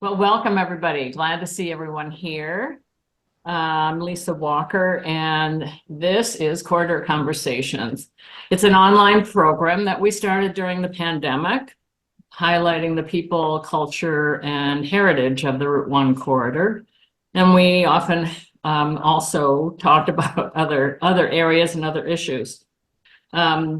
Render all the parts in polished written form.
Well, welcome everybody. Glad to see everyone here. I'm Lisa Walker, and this is Corridor Conversations. It's an online program that we started during the pandemic, highlighting the people, culture, and heritage of the Route 1 corridor. And we often also talked about other areas and other issues.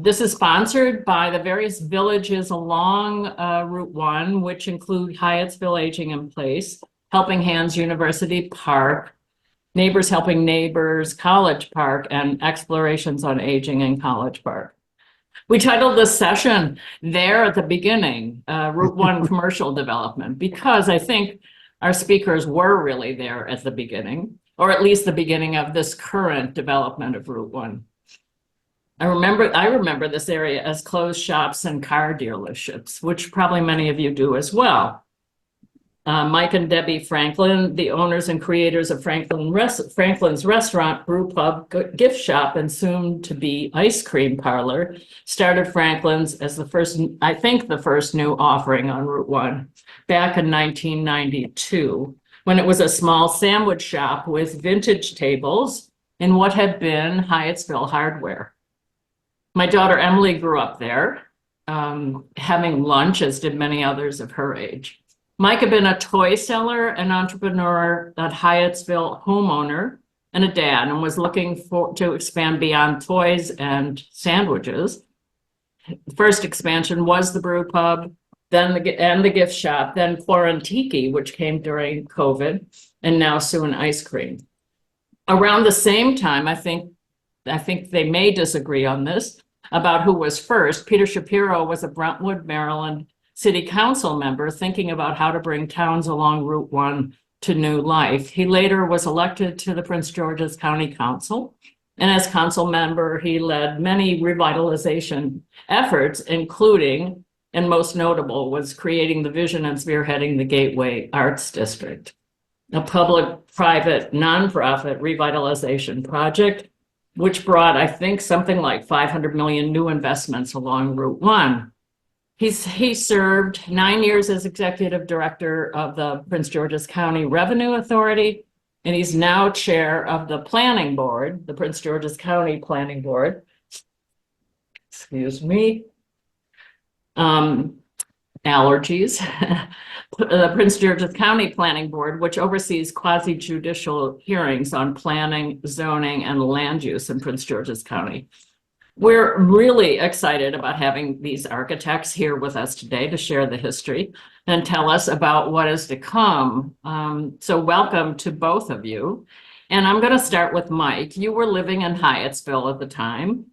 This is sponsored by the various villages along Route 1, which include Hyattsville Aging in Place, Helping Hands University Park, Neighbors Helping Neighbors College Park, and Explorations on Aging in College Park. We titled this session there at the beginning, Route 1 Commercial Development, because I think our speakers were really there at the beginning, or at least the beginning of this current development of Route 1. I remember this area as closed shops and car dealerships, which probably many of you do as well. Mike and Debbie Franklin, the owners and creators of Franklin's Restaurant, Brew Pub, Gift Shop, and soon to be Ice Cream Parlor, started Franklin's as the first new offering on Route 1 back in 1992, when it was a small sandwich shop with vintage tables in what had been Hyattsville Hardware. My daughter Emily grew up there, having lunch, as did many others of her age. Mike had been a toy seller, an entrepreneur, a Hyattsville homeowner, and a dad, and was looking to expand beyond toys and sandwiches. The first expansion was the brew pub, then the gift shop, then Quarantiki, which came during COVID, and now soon ice cream. Around the same time, I think they may disagree on this, about who was first. Peter Shapiro was a Brentwood, Maryland city council member thinking about how to bring towns along Route 1 to new life. He later was elected to the Prince George's County Council, and as council member, he led many revitalization efforts, including, and most notable, was creating the vision and spearheading the Gateway Arts District, a public-private nonprofit revitalization project which brought, I think, something like 500 million new investments along Route 1. He served 9 years as executive director of the Prince George's County Revenue Authority, and he's now chair of the planning board, the Prince George's County Planning Board. Excuse me. Allergies. The Prince George's County Planning Board, which oversees quasi-judicial hearings on planning, zoning, and land use in Prince George's County. We're really excited about having these architects here with us today to share the history and tell us about what is to come. So welcome to both of you. And I'm going to start with Mike. You were living in Hyattsville at the time.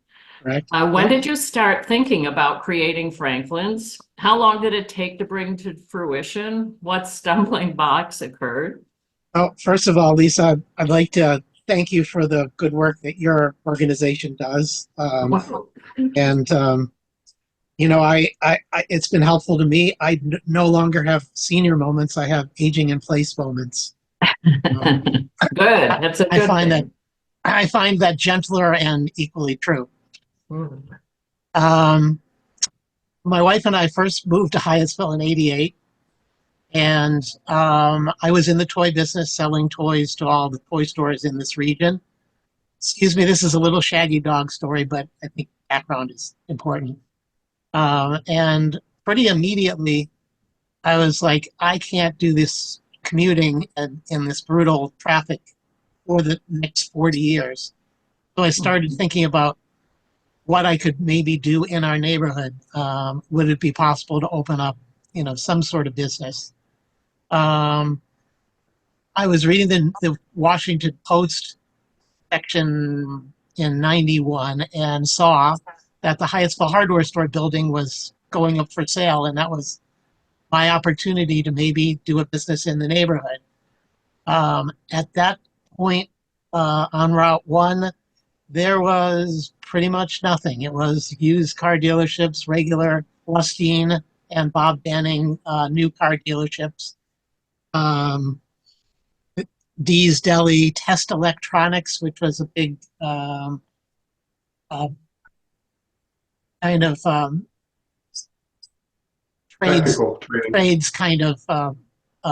Right. When did you start thinking about creating Franklin's? How long did it take to bring to fruition? What stumbling blocks occurred? Oh, first of all, Lisa, I'd like to thank you for the good work that your organization does. And it's been helpful to me. I no longer have senior moments. I have aging in place moments. Good. That's a good thing. I find that gentler and equally true. Mm. My wife and I first moved to Hyattsville in '88, and I was in the toy business selling toys to all the toy stores in this region. Excuse me, this is a little shaggy dog story, but I think background is important. And pretty immediately, I was like, I can't do this commuting in this brutal traffic for the next 40 years. So I started thinking about what I could maybe do in our neighborhood. Would it be possible to open up, some sort of business? I was reading the Washington Post section in '91 and saw that the Hyattsville Hardware Store building was going up for sale, and that was my opportunity to maybe do a business in the neighborhood. At that point on Route 1, there was pretty much nothing. It was used car dealerships, regular Lustine and Bob Banning new car dealerships. Dee's Deli, Test Electronics, which was a big kind of trades kind of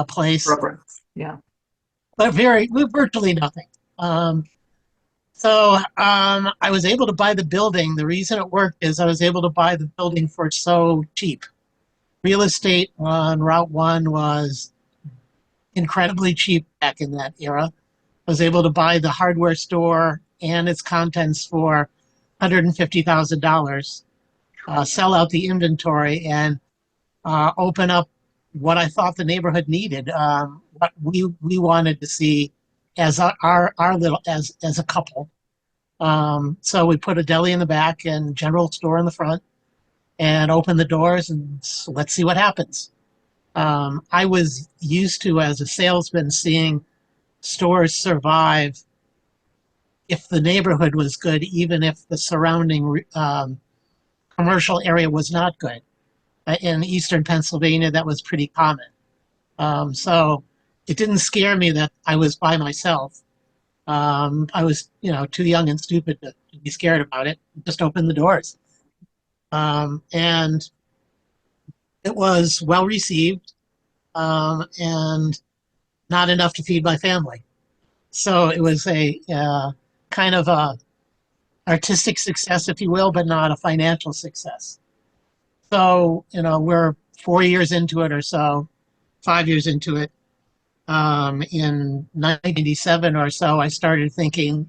place, Program. Yeah. but virtually nothing. I was able to buy the building. The reason it worked is I was able to buy the building for so cheap. Real estate on Route 1 was incredibly cheap back in that era. I was able to buy the hardware store and its contents for $150,000, sell out the inventory, and open up what I thought the neighborhood needed, what we wanted to see as our little as a couple. So we put a deli in the back and general store in the front, and open the doors and let's see what happens. I was used to, as a salesman, seeing stores survive if the neighborhood was good, even if the surrounding commercial area was not good. In eastern Pennsylvania, that was pretty common. So it didn't scare me that I was by myself. I was, too young and stupid to be scared about it. Just opened the doors. And it was well received, and not enough to feed my family. So it was a kind of a artistic success, if you will, but not a financial success. So, we're 4 years into it or so, 5 years into it. In 1997 or so, I started thinking,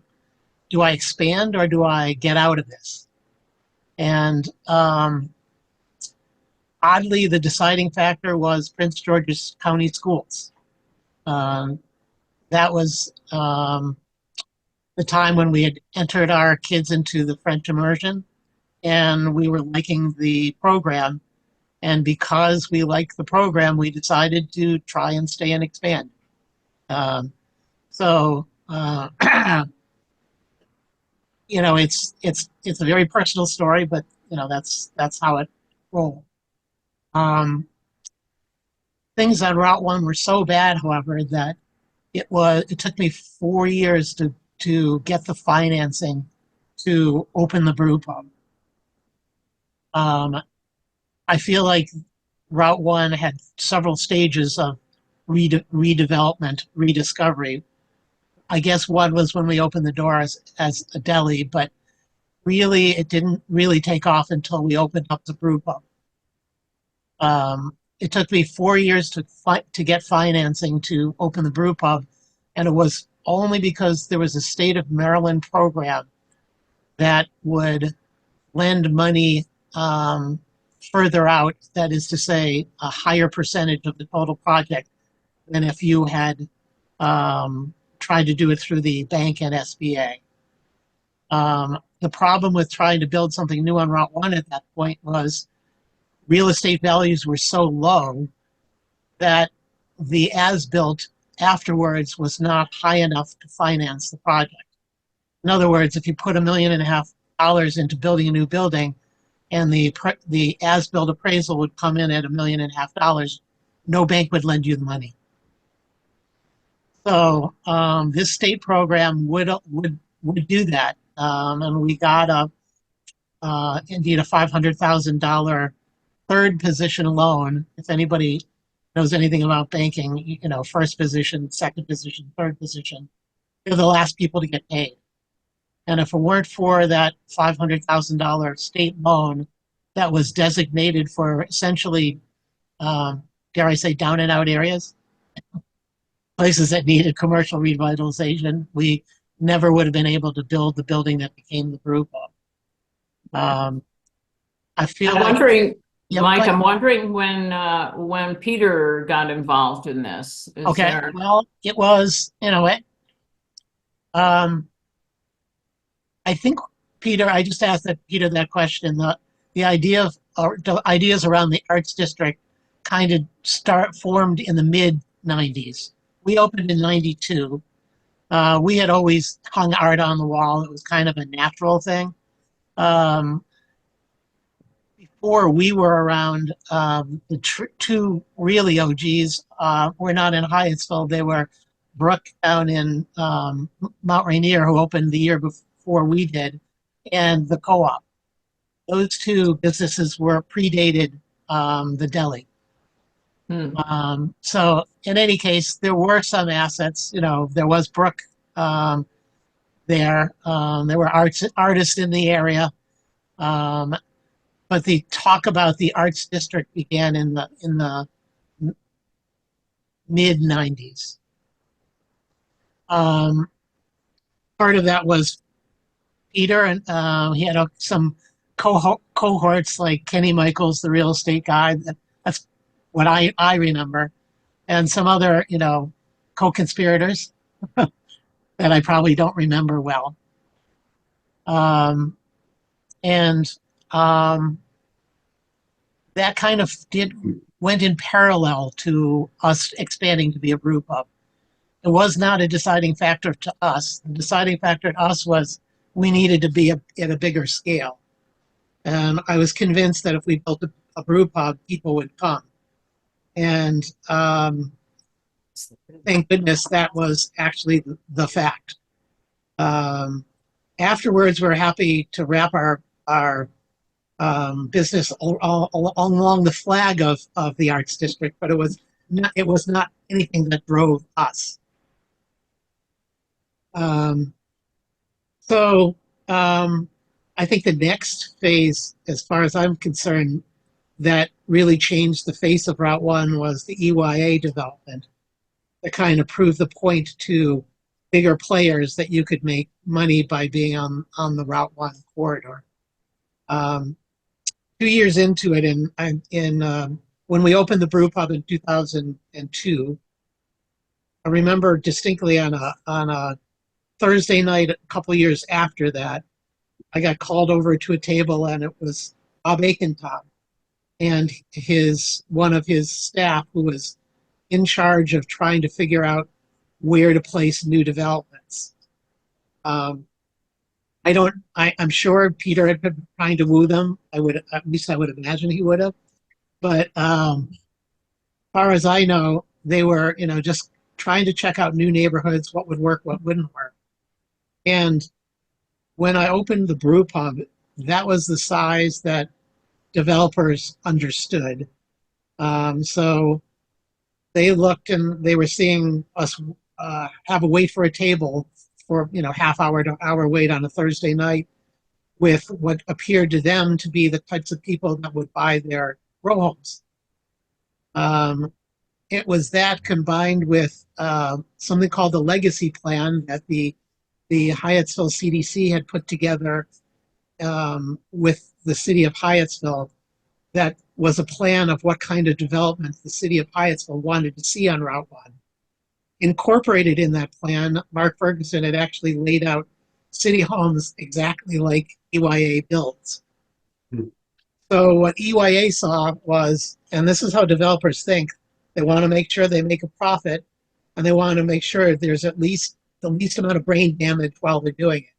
do I expand or do I get out of this? And oddly, the deciding factor was Prince George's County Schools. That was the time when we had entered our kids into the French immersion, and we were liking the program. And because we liked the program, we decided to try and stay and expand. Um, so, it's a very personal story, but that's how it rolled. Um, Things on Route 1 were so bad, however, that it took me 4 years to get the financing to open the brew pub. I feel like Route 1 had several stages of redevelopment, rediscovery. I guess one was when we opened the door as a deli, but really it didn't really take off until we opened up the brew pub. It took me 4 years to get financing to open the brew pub, and it was only because there was a state of Maryland program that would lend money further out, that is to say, a higher percentage of the total project than if you had tried to do it through the bank and SBA. The problem with trying to build something new on Route 1 at that point was real estate values were so low that the as-built afterwards was not high enough to finance the project. In other words, if you put $1.5 million into building a new building, and the as-built appraisal would come in at $1.5 million, no bank would lend you the money. So this state program would do that, and we got indeed a $500,000 third position loan. If anybody knows anything about banking, first position, second position, third position, they're the last people to get paid. And if it weren't for that $500,000 state loan that was designated for essentially, dare I say, down and out areas, places that needed commercial revitalization, we never would have been able to build the building that became the brew pub. I feel I'm wondering, Yeah, Mike, go ahead. I'm wondering when Peter got involved in this. Okay, well, it was, I think I just asked Peter that question. The ideas around the arts district kind of formed in the mid 90s. We opened in 92. We had always hung art on the wall. It was kind of a natural thing. Before we were around, the two really OGs were not in Hyattsville. They were Brooke down in Mount Rainier, who opened the year before we did, and the Co-op. Those two businesses were predated the deli. Hmm. So in any case, there were some assets. There was Brook there. There were artists in the area. Um, but the talk about the arts district began in the mid '90s. Um, Part of that was Peter, and he had some cohorts like Kenny Michaels, the real estate guy. That's what I remember, and some other co-conspirators that I probably don't remember well. Um, and that kind of went in parallel to us expanding to be a brew pub. It was not a deciding factor to us. The deciding factor to us was we needed to be at a bigger scale. And I was convinced that if we built a brew pub, people would come. And thank goodness that was actually the fact. Um, Afterwards, we're happy to wrap our business along the flag of the arts district, but it was not anything that drove us. Um, so I think the next phase, as far as I'm concerned, that really changed the face of Route One was the EYA development that kind of proved the point to bigger players that you could make money by being on the Route One corridor. 2 years into it, when we opened the brew pub in 2002, I remember distinctly on a Thursday night a couple years after that, I got called over to a table and it was Bob Aikentop and one of his staff who was in charge of trying to figure out where to place new developments. I'm sure Peter had been trying to woo them. At least I would imagine he would have. But as far as I know, they were, just trying to check out new neighborhoods, what would work, what wouldn't work. And when I opened the brew pub, that was the size that developers understood. So they looked and they were seeing us have a wait for a table for half hour to hour wait on a Thursday night with what appeared to them to be the types of people that would buy their row homes. It was that combined with something called the legacy plan that the Hyattsville CDC had put together with the city of Hyattsville that was a plan of what kind of development the city of Hyattsville wanted to see on Route 1. Incorporated in that plan, Mark Ferguson had actually laid out city homes exactly like EYA builds. So what EYA saw was, and this is how developers think, they want to make sure they make a profit and they want to make sure there's at least the least amount of brain damage while they're doing it.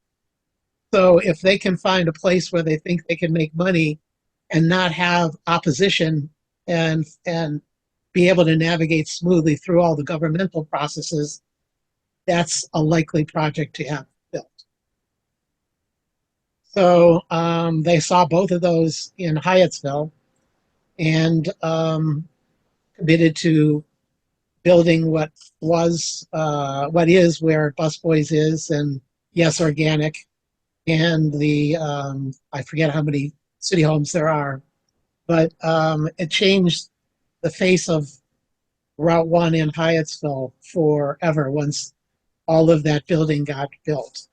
So if they can find a place where they think they can make money and not have opposition and be able to navigate smoothly through all the governmental processes, that's a likely project to have built. So they saw both of those in Hyattsville and committed to building what is where Busboys is, and Yes Organic, and the I forget how many city homes there are, but it changed the face of Route 1 in Hyattsville forever once all of that building got built.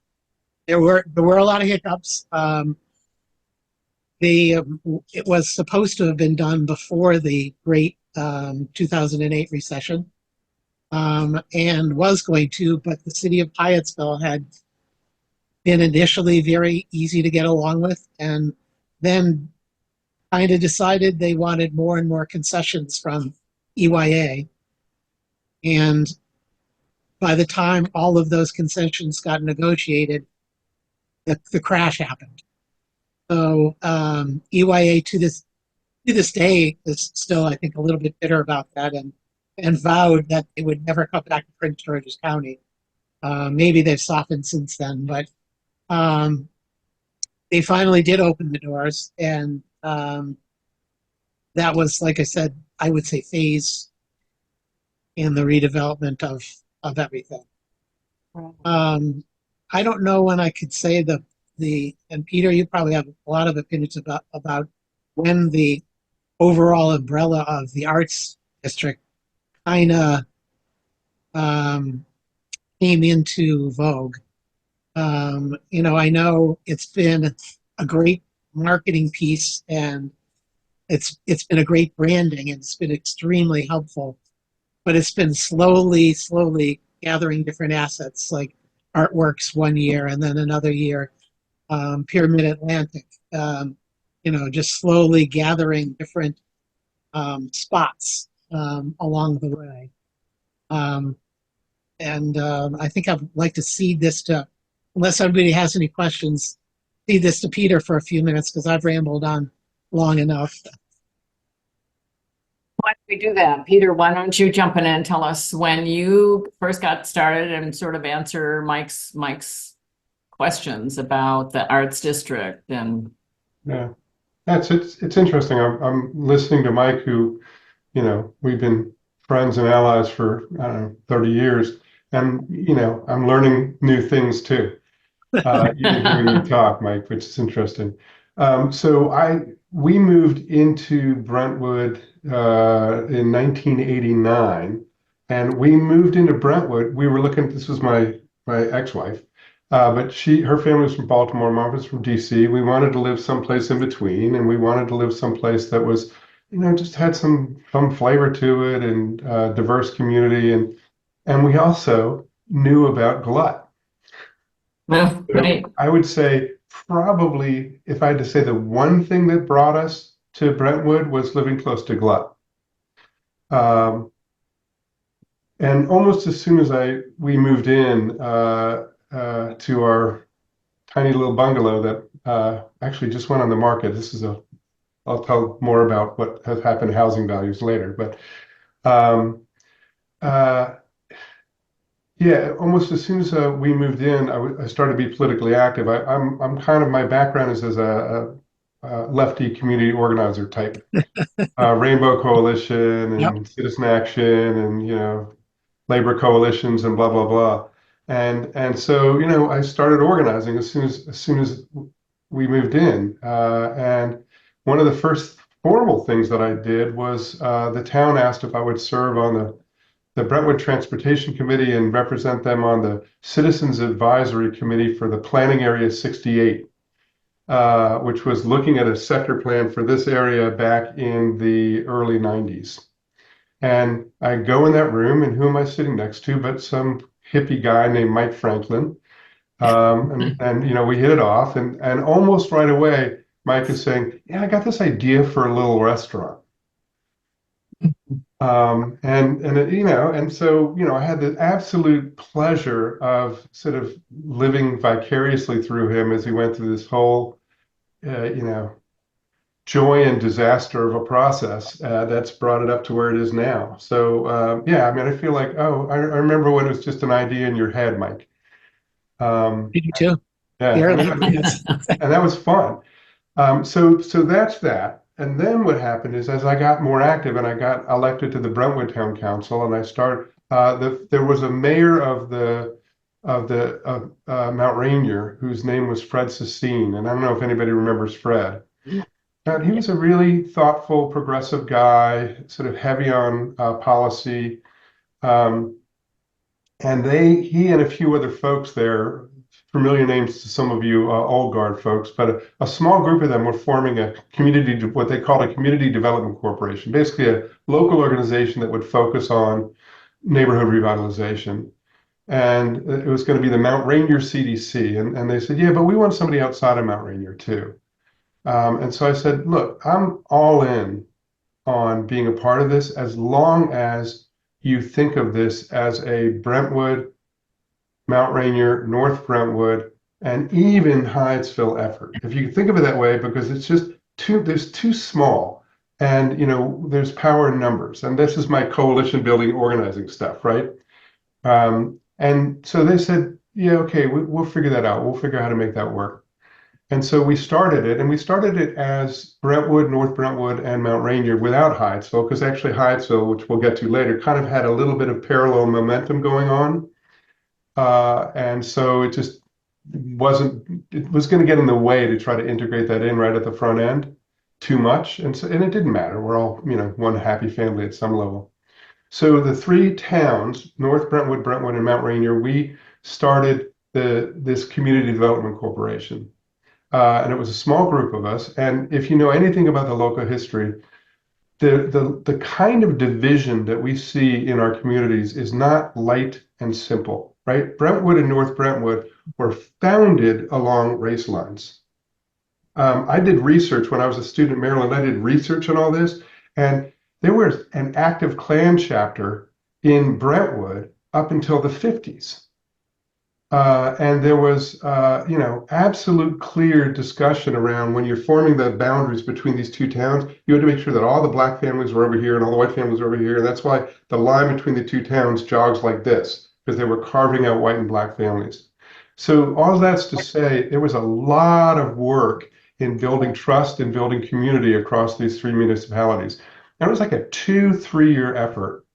There were a lot of hiccups. It was supposed to have been done before the great 2008 recession, and was going to, but the city of Hyattsville had been initially very easy to get along with, and then kind of decided they wanted more and more concessions from EYA. And by the time all of those concessions got negotiated, the crash happened. So EYA to this day is still, I think, a little bit bitter about that, and vowed that they would never come back to Prince George's County. Maybe they've softened since then, but they finally did open the doors, and that was, like I said, I would say phase in the redevelopment of everything. I don't know when I could say and Peter, you probably have a lot of opinions about when the overall umbrella of the arts district kind of came into vogue. I know it's been a great marketing piece, and it's been a great branding, and it's been extremely helpful. But it's been slowly gathering different assets, like Artworks one year, and then another year, Pyramid Atlantic. Just slowly gathering different spots along the way. I think I'd like to cede this to, unless everybody has any questions, cede this to Peter for a few minutes because I've rambled on long enough. Why don't we do that? Peter, why don't you jump in and tell us when you first got started and sort of answer Mike's questions about the arts district and Yeah, it's interesting. I'm listening to Mike, who, we've been friends and allies for, I don't know, 30 years. And, I'm learning new things too. Even hearing you talk, Mike, which is interesting. We moved into Brentwood in 1989, and we moved into Brentwood. We were looking. This was my ex-wife, but her family was from Baltimore. Mom was from DC. We wanted to live someplace in between, and we wanted to live someplace that was, just had some flavor to it and diverse community, and we also knew about glut. well, right. I would say probably, if I had to say the one thing that brought us to Brentwood was living close to Glut. And almost as soon as we moved in to our tiny little bungalow that actually just went on the market. I'll tell more about what has happened to housing values later, but yeah, almost as soon as we moved in, I started to be politically active. I'm kind of, my background is as a lefty community organizer type, Rainbow Coalition and Yep. Citizen Action and labor coalitions and blah blah blah, and so I started organizing as soon as we moved in, and one of the first formal things that I did was the town asked if I would serve on the Brentwood Transportation Committee and represent them on the Citizens Advisory Committee for the Planning Area 68, which was looking at a sector plan for this area back in the early 90s. And I go in that room, and who am I sitting next to but some hippie guy named Mike Franklin. And we hit it off, and almost right away, Mike is saying, "Yeah, I got this idea for a little restaurant." And so I had the absolute pleasure of sort of living vicariously through him as he went through this whole joy and disaster of a process that's brought it up to where it is now. So yeah, I mean, I feel like, I remember when it was just an idea in your head, Mike. You do too. Yeah, and that was fun. So that's that. And then what happened is, as I got more active and I got elected to the Brentwood Town Council, and I started, there was a mayor of Mount Rainier whose name was Fred Sassine, and I don't know if anybody remembers Fred. But he was a really thoughtful, progressive guy, sort of heavy on policy, and he and a few other folks there, familiar names to some of you old guard folks, but a small group of them were forming what they called a community development corporation, basically a local organization that would focus on neighborhood revitalization. And it was going to be the Mount Rainier CDC. And they said, yeah, but we want somebody outside of Mount Rainier too. And so I said, look, I'm all in on being a part of this as long as you think of this as a Brentwood, Mount Rainier, North Brentwood, and even Hyattsville effort. If you think of it that way, because it's just there's too small, and there's power in numbers. And this is my coalition building organizing stuff, right? And so they said, yeah, okay, we'll figure that out. We'll figure out how to make that work. And so we started it, and we started it as Brentwood, North Brentwood, and Mount Rainier without Hyattsville, because actually Hyattsville, which we'll get to later, kind of had a little bit of parallel momentum going on. And so it just it was going to get in the way to try to integrate that in right at the front end too much. And so, and it didn't matter. We're all, one happy family at some level. So the three towns, North Brentwood, Brentwood, and Mount Rainier, we started this community development corporation. And it was a small group of us. And if you know anything about the local history, the kind of division that we see in our communities is not light and simple, right? Brentwood and North Brentwood were founded along race lines. I did research when I was a student in Maryland. I did research on all this, and there was an active Klan chapter in Brentwood up until the 50s. And there was, absolute clear discussion around when you're forming the boundaries between these two towns, you had to make sure that all the black families were over here and all the white families were over here. And that's why the line between the two towns jogs like this, because they were carving out white and black families. So all that's to say, there was a lot of work in building trust and building community across these three municipalities. And it was like a 2-3 year effort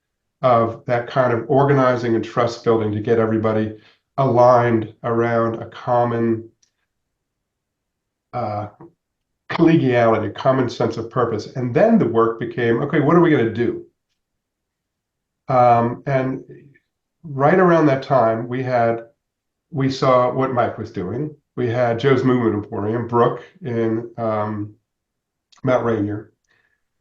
of that kind of organizing and trust building to get everybody aligned around a common collegiality, common sense of purpose. And then the work became, okay, what are we going to do? And right around that time, we saw what Mike was doing. We had Joe's Movement Emporium, Brooke in Mount Rainier.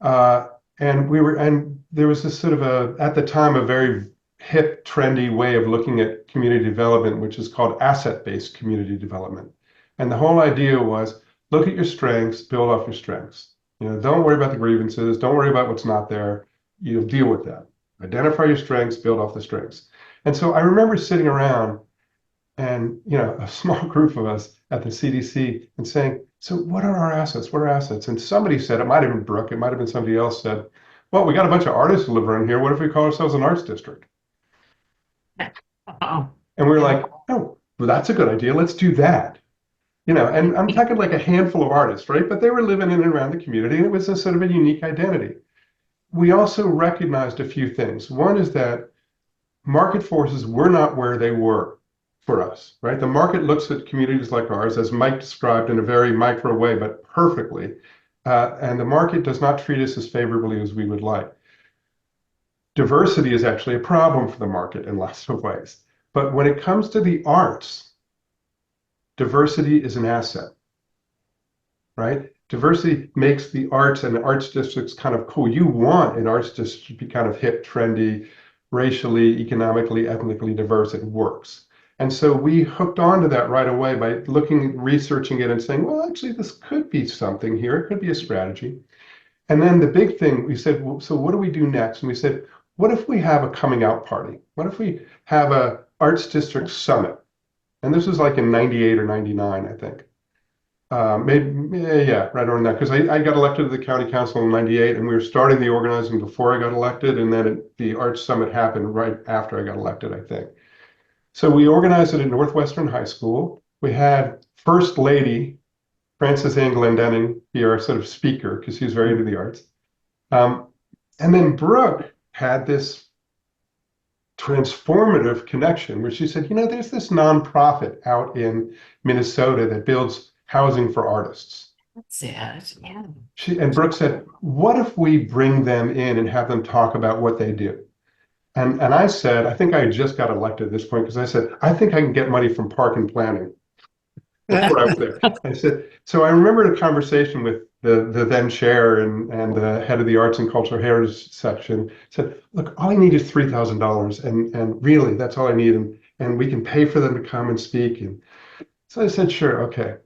And there was this sort of at the time, a very hip, trendy way of looking at community development, which is called asset-based community development. And the whole idea was look at your strengths, build off your strengths. Don't worry about the grievances, don't worry about what's not there. You'll deal with that. Identify your strengths, build off the strengths. And so I remember sitting around and a small group of us at the CDC and saying, so what are our assets? What are assets? And somebody said, it might have been Brooke, it might have been somebody else said, well, we got a bunch of artists who live around here. What if we call ourselves an arts district? Oh, And we were like, oh, well, that's a good idea. Let's do that. And I'm talking like a handful of artists, right? But they were living in and around the community, and it was a sort of a unique identity. We also recognized a few things. One is that market forces were not where they were for us, right? The market looks at communities like ours, as Mike described in a very micro way, but perfectly. And the market does not treat us as favorably as we would like. Diversity is actually a problem for the market in lots of ways. But when it comes to the arts, diversity is an asset, right? Diversity makes the arts and the arts districts kind of cool. You want an arts district to be kind of hip, trendy, racially, economically, ethnically diverse. It works. And so we hooked onto that right away by researching it and saying, well, actually, this could be something here. It could be a strategy. And then the big thing, we said, well, so what do we do next? And we said, what if we have a coming out party? What if we have a Arts District Summit? And this was like in 98 or 99, I think. Yeah, right around that. Because I got elected to the county council in 98, and we were starting the organizing before I got elected. And then the Arts Summit happened right after I got elected, I think. So we organized it at Northwestern High School. We had First Lady Frances Ann Glendenning be our sort of speaker, because she was very into the arts. And then Brooke had this transformative connection where she said, there's this nonprofit out in Minnesota that builds housing for artists. that's it. Yeah. And Brooke said, what if we bring them in and have them talk about what they do? And I said, I think I just got elected at this point, because I said, I think I can get money from park and planning. Before I was there. I said, so I remember a conversation with the then chair and the head of the arts and cultural heritage section. Said, look, all I need is $3,000, and really that's all I need, and we can pay for them to come and speak. And so I said, sure, okay.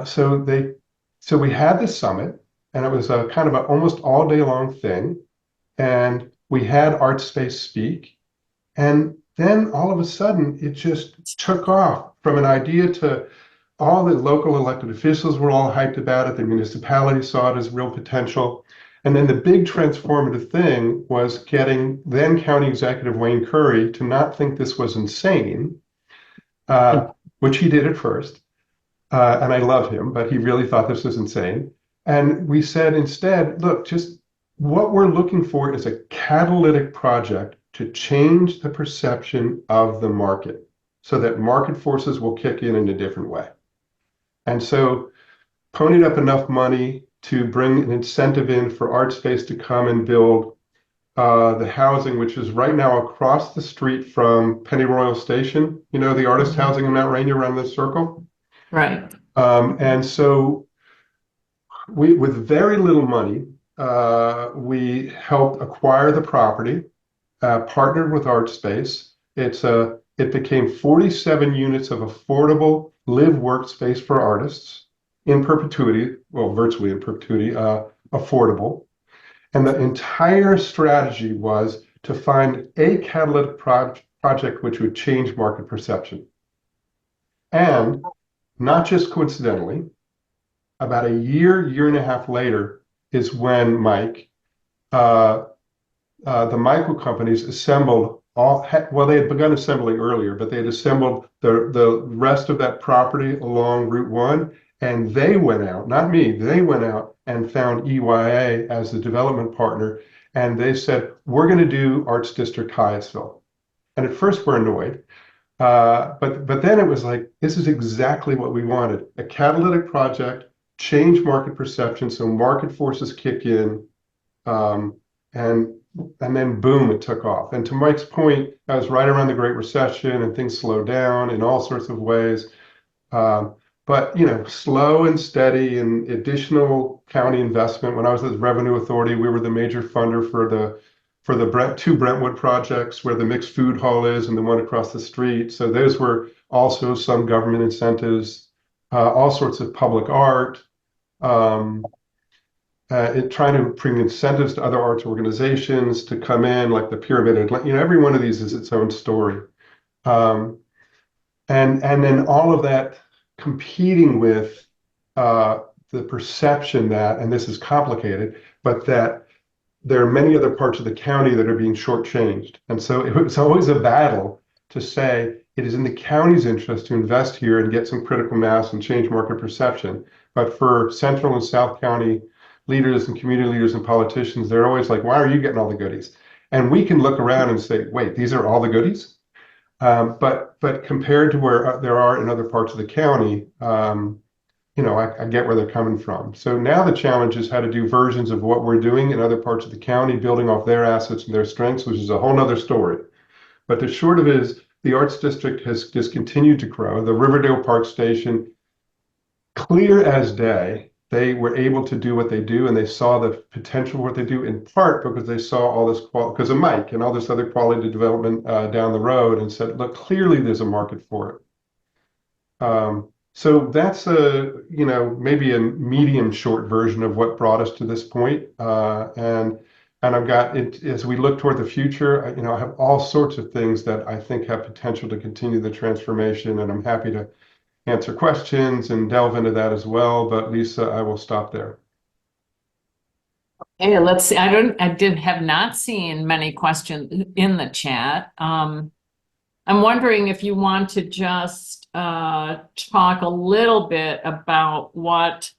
So we had this summit, and it was a kind of an almost all day long thing, and we had Art Space speak, and then all of a sudden it just took off from an idea to all the local elected officials were all hyped about it. The municipality saw it as real potential. And then the big transformative thing was getting then County Executive Wayne Curry to not think this was insane, which he did at first, and I love him, but he really thought this was insane. And we said instead, look, just what we're looking for is a catalytic project to change the perception of the market so that market forces will kick in a different way. And so ponied up enough money to bring an incentive in for ArtSpace to come and build the housing, which is right now across the street from Pennyroyal Station, you know, the artist housing in Mount Rainier around the circle. Right. And so we, with very little money, we helped acquire the property, partnered with ArtSpace. It became 47 units of affordable live workspace for artists in perpetuity, well, virtually in perpetuity, affordable. And the entire strategy was to find a catalytic project which would change market perception. And not just coincidentally, about a year and a half later is when Mike, the Michael companies assembled well, they had begun assembling earlier, but they had assembled the rest of that property along Route 1. And they went out, not me, they went out and found EYA as the development partner. And they said, we're going to do Arts District Hyattsville. And at first we're annoyed. But then it was like, this is exactly what we wanted. A catalytic project, change market perception so market forces kick in, and then boom, it took off. And to Mike's point, that was right around the Great Recession and things slowed down in all sorts of ways. But you know, slow and steady and additional county investment. When I was at the Revenue Authority, we were the major funder for the two Brentwood projects where the mixed food hall is and the one across the street. So those were also some government incentives, all sorts of public art, trying to bring incentives to other arts organizations to come in, like the Pyramid. You know, every one of these is its own story. And then all of that competing with the perception that, and this is complicated, but that there are many other parts of the county that are being shortchanged. And so it was always a battle to say it is in the county's interest to invest here and get some critical mass and change market perception. But for Central and South County leaders and community leaders and politicians, they're always like, why are you getting all the goodies? And we can look around and say, wait, these are all the goodies? But compared to where there are in other parts of the county, you know, I get where they're coming from. So now the challenge is how to do versions of what we're doing in other parts of the county, building off their assets and their strengths, which is a whole nother story. But the short of it is the Arts District has just continued to grow. The Riverdale Park Station, clear as day, they were able to do what they do, and they saw the potential of what they do, in part because they saw all this quality, because of Mike and all this other quality development down the road, and said, look, clearly there's a market for it. So that's you know, maybe a medium short version of what brought us to this point. And I've got it as we look toward the future, you know, I have all sorts of things that I think have potential to continue the transformation, and I'm happy to answer questions and delve into that as well. But Lisa, I will stop there. Hey, let's see. I have not seen many questions in the chat. I'm wondering if you want to just talk a little bit about what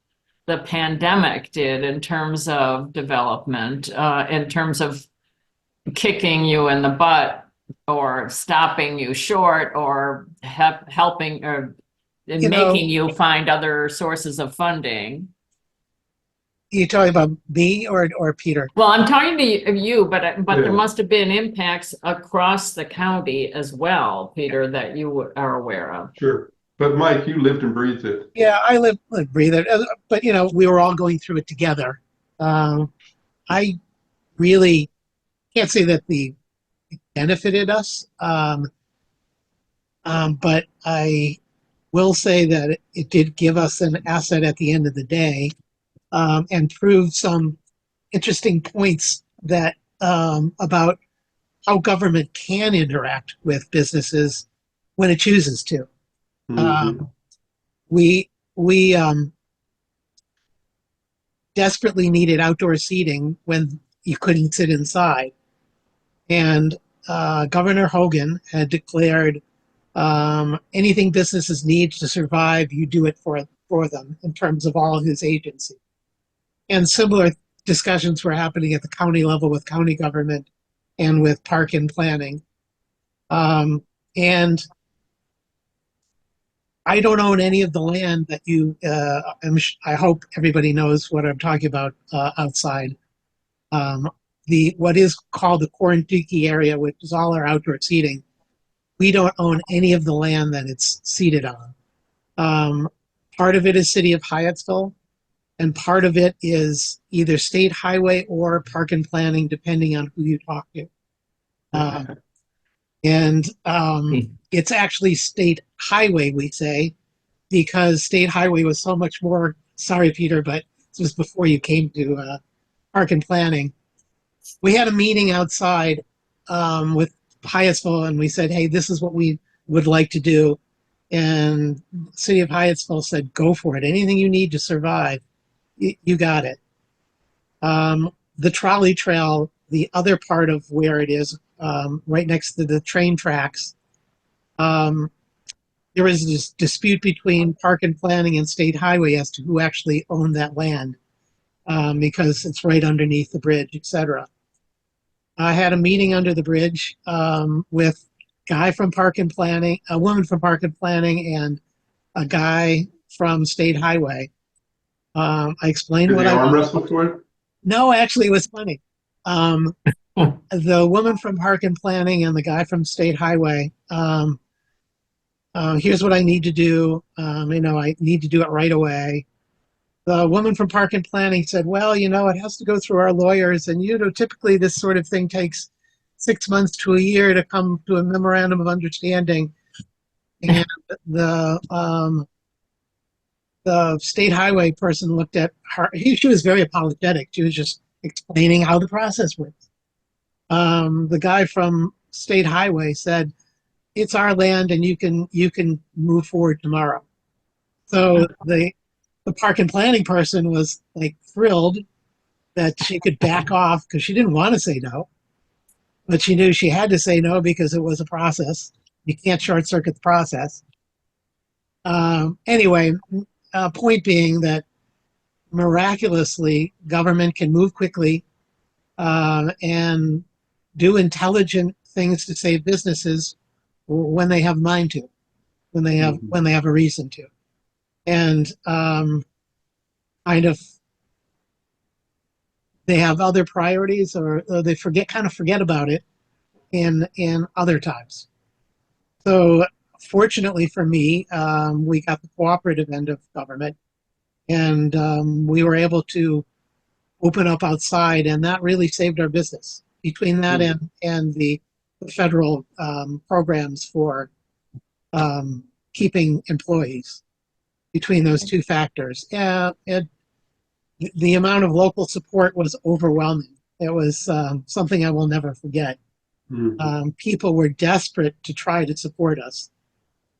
the pandemic did in terms of development, in terms of kicking you in the butt or stopping you short or helping or making you find other sources of funding. You talking about me or Peter? Well, I'm talking to you, but there must have been impacts across the county as well, Peter, that you are aware of. Sure. But Mike, you lived and breathed it. Yeah, I live breathe it. But you know, we were all going through it together. I really can't say that it benefited us, but I will say that it did give us an asset at the end of the day, and prove some interesting points that about how government can interact with businesses when it chooses to. Mm-hmm. We desperately needed outdoor seating when you couldn't sit inside, and Governor Hogan had declared Anything businesses need to survive, you do it for them in terms of all his agency. And similar discussions were happening at the county level with county government and with park and planning. And I don't own any of the land that you, I hope everybody knows what I'm talking about outside. What is called the Quarantiki area, which is all our outdoor seating. We don't own any of the land that it's seated on. Part of it is city of Hyattsville, and part of it is either state highway or park and planning, depending on who you talk to. And it's actually state highway, we say, because state highway was so much more. Sorry, Peter, but this was before you came to park and planning. We had a meeting outside with Hyattsville, and we said, "Hey, this is what we would like to do." And the city of Hyattsville said, "Go for it. Anything you need to survive, you got it." The trolley trail, the other part of where it is, right next to the train tracks, there was this dispute between park and planning and state highway as to who actually owned that land, because it's right underneath the bridge, etc. I had a meeting under the bridge with a guy from park and planning, a woman from park and planning, and a guy from state highway. I explained Did what they I arm wrestle for it? No, actually, it was funny. The woman from park and planning and the guy from state highway. Here's what I need to do. I need to do it right away. The woman from park and planning said, "Well, it has to go through our lawyers, and typically this sort of thing takes 6 months to a year to come to a memorandum of understanding." And the state highway person looked at her. She was very apologetic. She was just explaining how the process works. The guy from state highway said, "It's our land, and you can move forward tomorrow." So the park and planning person was like thrilled that she could back off because she didn't want to say no, but she knew she had to say no because it was a process. You can't short circuit the process. Anyway, point being that miraculously government can move quickly and do intelligent things to save businesses when they have mind to, when they have a reason to, and kind of they have other priorities, or they kind of forget about it in other times. So fortunately for me, we got the cooperative end of government, and we were able to open up outside, and that really saved our business. Between that and the federal programs for keeping employees, between those two factors, the amount of local support was overwhelming. It was something I will never forget. People were desperate to try to support us,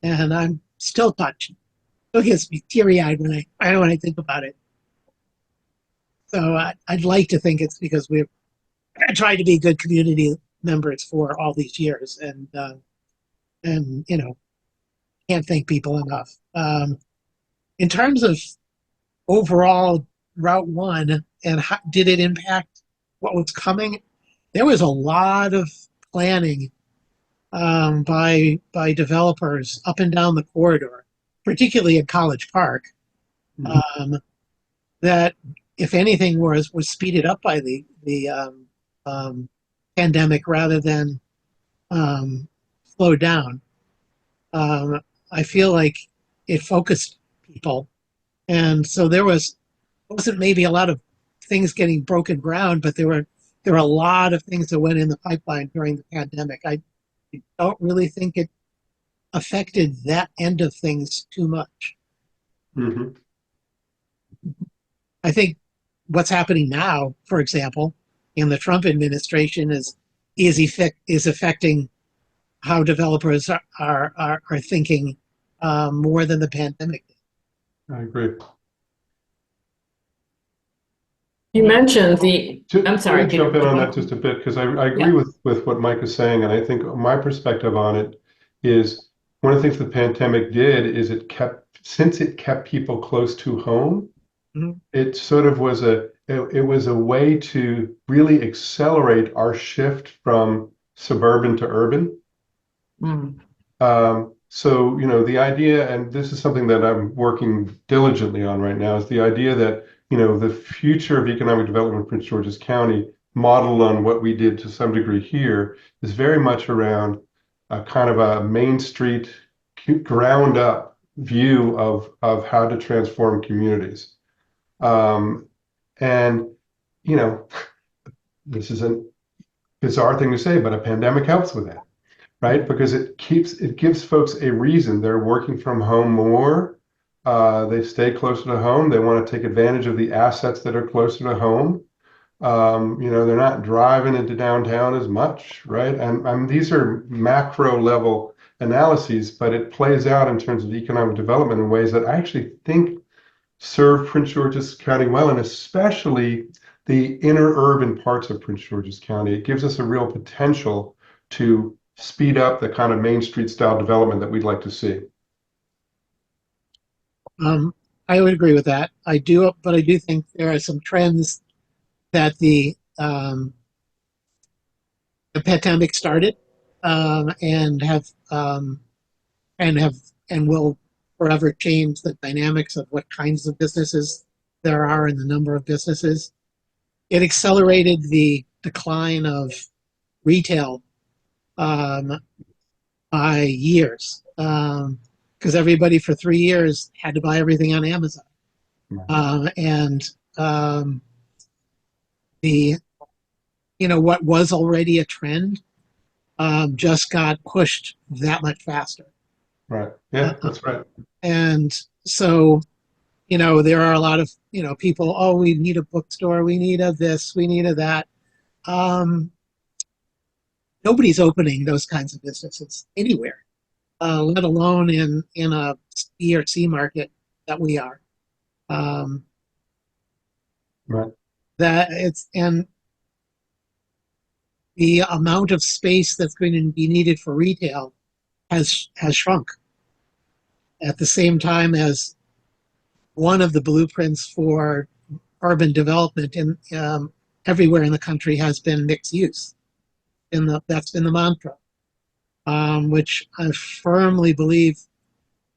and I'm still touched. It gets me teary-eyed when I think about it. So I'd like to think it's because we've tried to be good community members for all these years, and can't thank people enough. In terms of overall Route 1 and how did it impact what was coming, there was a lot of planning by developers up and down the corridor, particularly at College Park, that if anything was speeded up by the pandemic rather than slowed down. I feel like it focused people, and so there wasn't maybe a lot of things getting broken ground, but there were a lot of things that went in the pipeline during the pandemic. I don't really think it affected that end of things too much. I think what's happening now, for example, in the Trump administration is affecting how developers are thinking more than the pandemic. I agree. You mentioned I'm sorry. Let me jump in on that just a bit, because I agree with what Mike is saying, and I think my perspective on it is one of the things the pandemic did is since it kept people close to home, Mhm. it sort of was it was a way to really accelerate our shift from suburban to urban. Mm. So, the idea, and this is something that I'm working diligently on right now, is the idea that, the future of economic development in Prince George's County, modeled on what we did to some degree here, is very much around a kind of a Main Street ground up view of how to transform communities. Um, and, you know, this is a bizarre thing to say, but a pandemic helps with that, right? Because it gives folks a reason. They're working from home more. They stay closer to home. They want to take advantage of the assets that are closer to home. They're not driving into downtown as much, right? And these are macro level analyses, but it plays out in terms of economic development in ways that I actually think serve Prince George's County well, and especially the inner urban parts of Prince George's County. It gives us a real potential to speed up the kind of Main Street style development that we'd like to see. I would agree with that. I do, but I do think there are some trends that the pandemic started, and and have and will forever change the dynamics of what kinds of businesses there are and the number of businesses. It accelerated the decline of retail um, by years, because everybody for 3 years had to buy everything on Amazon, and the what was already a trend just got pushed that much faster. Right. Yeah, that's right. And so, there are a lot of, people, oh, we need a bookstore, we need a this, we need a that. Um, Nobody's opening those kinds of businesses anywhere, let alone in a B or C market that we are. Um, Right. that it's and the amount of space that's going to be needed for retail has shrunk at the same time as one of the blueprints for urban development in everywhere in the country has been mixed use. That's been the mantra, which I firmly believe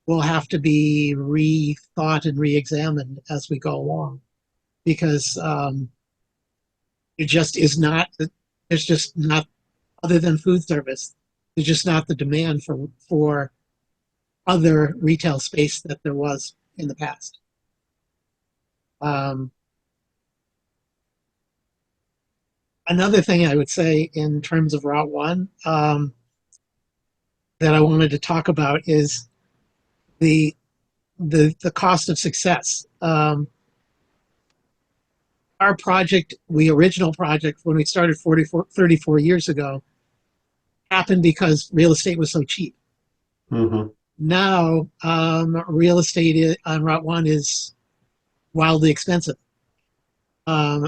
will have to be rethought and re-examined as we go along, because it just is not. There's just not, other than food service, there's just not the demand for other retail space that there was in the past. Um, Another thing I would say in terms of Route 1 that I wanted to talk about is the the cost of success. Our project, the original project, when we started 34 years ago, happened because real estate was so cheap. Mm-hmm. Now, real estate on Route 1 is wildly expensive.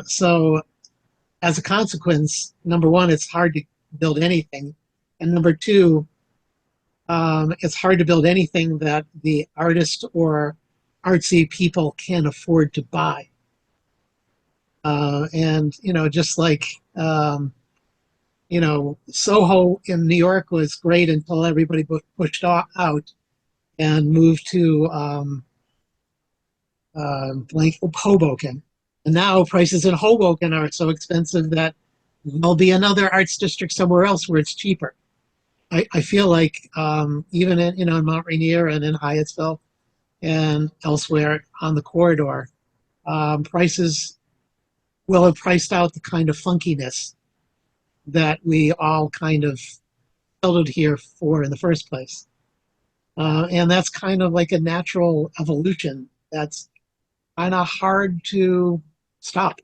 So as a consequence, number one, it's hard to build anything. And number two, it's hard to build anything that the artist or artsy people can afford to buy. And, just like, Soho in New York was great until everybody pushed out and moved to Hoboken. And now prices in Hoboken are so expensive that there'll be another arts district somewhere else where it's cheaper. I feel like even in Mount Rainier and in Hyattsville and elsewhere on the corridor, prices will have priced out the kind of funkiness that we all kind of settled here for in the first place. And that's kind of like a natural evolution that's kind of hard to stop.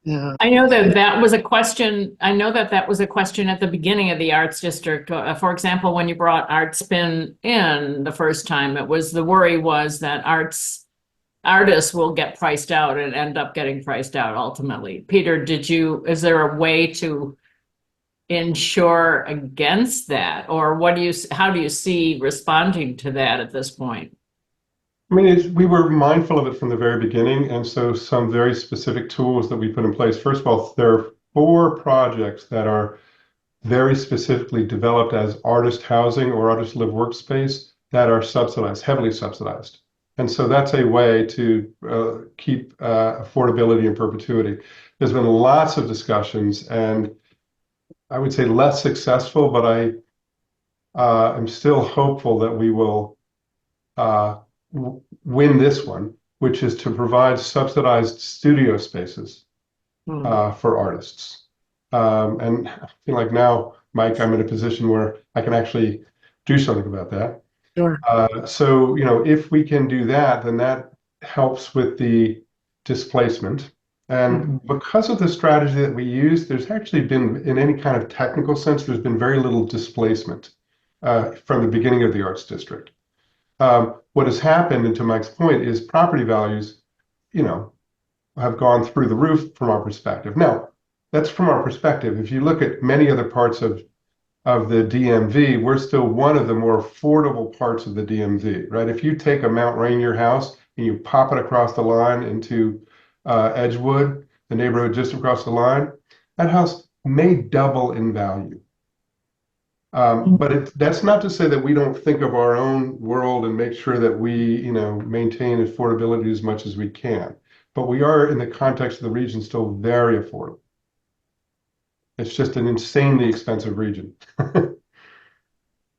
Yeah. I know that that was a question. I know that that was a question at the beginning of the Arts District. For example, when you brought Art Spin in the first time, the worry was that artists will get priced out and end up getting priced out ultimately. Peter, is there a way to ensure against that? Or how do you see responding to that at this point? I mean, we were mindful of it from the very beginning, and so some very specific tools that we put in place. First of all, there are 4 projects that are very specifically developed as artist housing or artist live workspace that are subsidized, heavily subsidized. And so that's a way to keep affordability in perpetuity. There's been lots of discussions, and I would say less successful, but I am still hopeful that we will win this one, which is to provide subsidized studio spaces for artists. And I feel like now, Mike, I'm in a position where I can actually do something about that. Sure. So, if we can do that, then that helps with the displacement. And because of the strategy that we use, there's actually been, in any kind of technical sense, there's been very little displacement from the beginning of the Arts District. What has happened, and to Mike's point, is property values, have gone through the roof from our perspective. Now, that's from our perspective. If you look at many other parts of the DMV, we're still one of the more affordable parts of the DMV, right? If you take a Mount Rainier house and you pop it across the line into Edgewood, the neighborhood just across the line, that house may double in value. But that's not to say that we don't think of our own world and make sure that we, maintain affordability as much as we can. But we are, in the context of the region, still very affordable. It's just an insanely expensive region.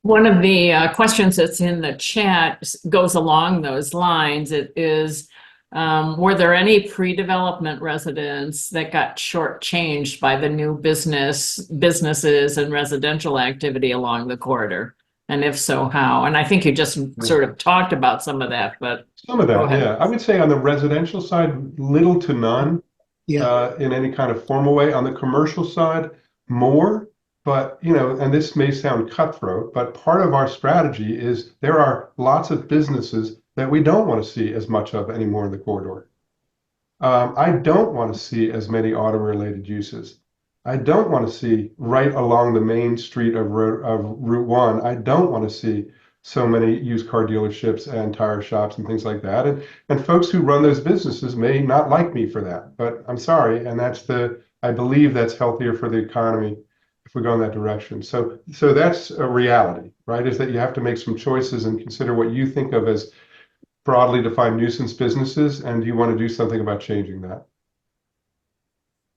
One of the questions that's in the chat goes along those lines. It is, were there any pre-development residents that got shortchanged by the new businesses and residential activity along the corridor? And if so, how? And I think you just sort of talked about some of that, but some of go that, ahead. yeah. I would say on the residential side, little to none. Yeah. In any kind of formal way. On the commercial side, more. But, and this may sound cutthroat, but part of our strategy is there are lots of businesses that we don't want to see as much of anymore in the corridor. I don't want to see as many auto-related uses. I don't want to see right along the main street of Route 1. I don't want to see so many used car dealerships and tire shops and things like that. And folks who run those businesses may not like me for that, but I'm sorry. And I believe that's healthier for the economy if we go in that direction. So that's a reality, right? Is that you have to make some choices and consider what you think of as broadly defined nuisance businesses, and you want to do something about changing that.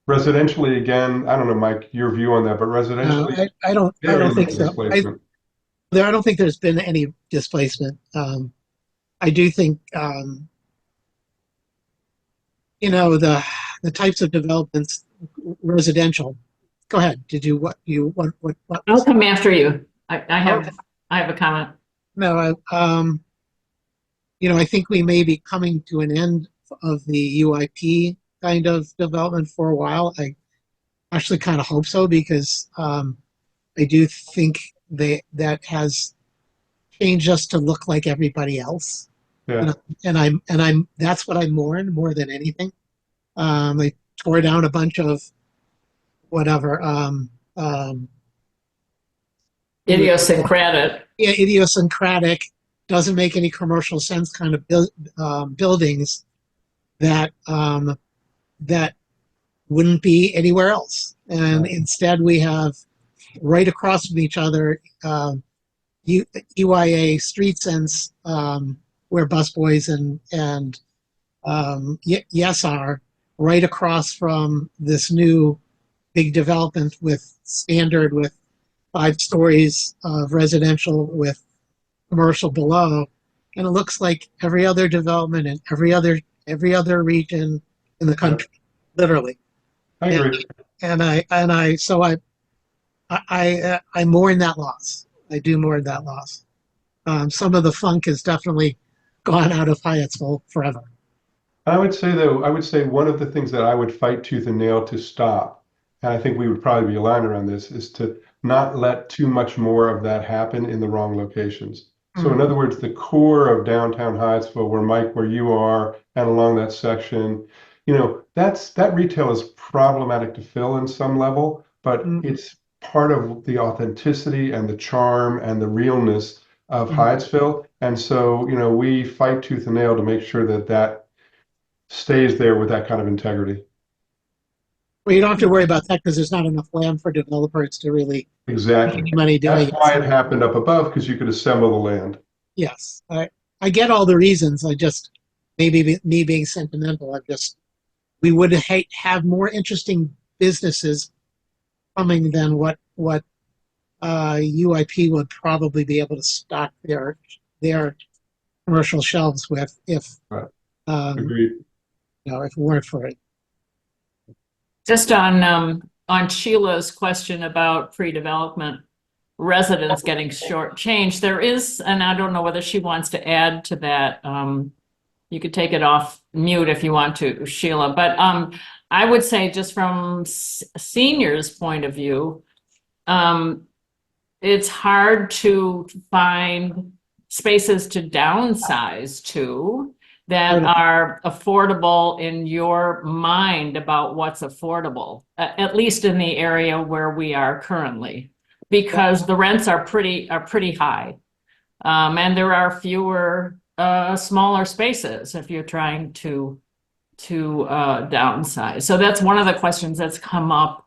Residentially, again, I don't know, Mike, your view on that, but residentially, I don't think so. displacement. I don't think there's been any displacement. I do think, the types of developments, residential. Go ahead. Did you what? I'll come after you. I have a comment. No, I think we may be coming to an end of the UIP kind of development for a while. I actually kind of hope so, because I do think that has changed us to look like everybody else. Yeah. And I'm that's what I mourn more than anything. They tore down a bunch of whatever Idiosyncratic. idiosyncratic, doesn't make any commercial sense kind of buildings that that wouldn't be anywhere else. And instead we have right across from each other UIA Street Sense, where Busboys and Yes are, right across from this new big development with 5 stories of residential with commercial below. And it looks like every other development in every other region in the country, literally. I agree. I mourn that loss. I do mourn that loss. Some of the funk has definitely gone out of Hyattsville forever. I would say one of the things that I would fight tooth and nail to stop, and I think we would probably be aligned around this, is to not let too much more of that happen in the wrong locations. So in other words, the core of downtown Hyattsville, where you are, and along that section, that retail is problematic to fill in some level, but it's part of the authenticity and the charm and the realness of Mhm. Hyattsville. And so, we fight tooth and nail to make sure that that stays there with that kind of integrity. Well, you don't have to worry about that because there's not enough land for developers to really make Exactly. any money doing That's it. why it happened up above, because you could assemble the land. Yes, I get all the reasons. I just, maybe me being sentimental, we would have more interesting businesses coming than what UIP would probably be able to stock their commercial shelves with if Right. um, Agreed. if it weren't for it. Just on Sheila's question about pre-development residents getting shortchanged, there is, and I don't know whether she wants to add to that. You could take it off mute if you want to, Sheila, but I would say just from seniors' point of view, it's hard to find spaces to downsize to that are affordable in your mind about what's affordable, at least in the area where we are currently, because the rents are pretty high. And there are fewer smaller spaces if you're trying to downsize. So that's one of the questions that's come up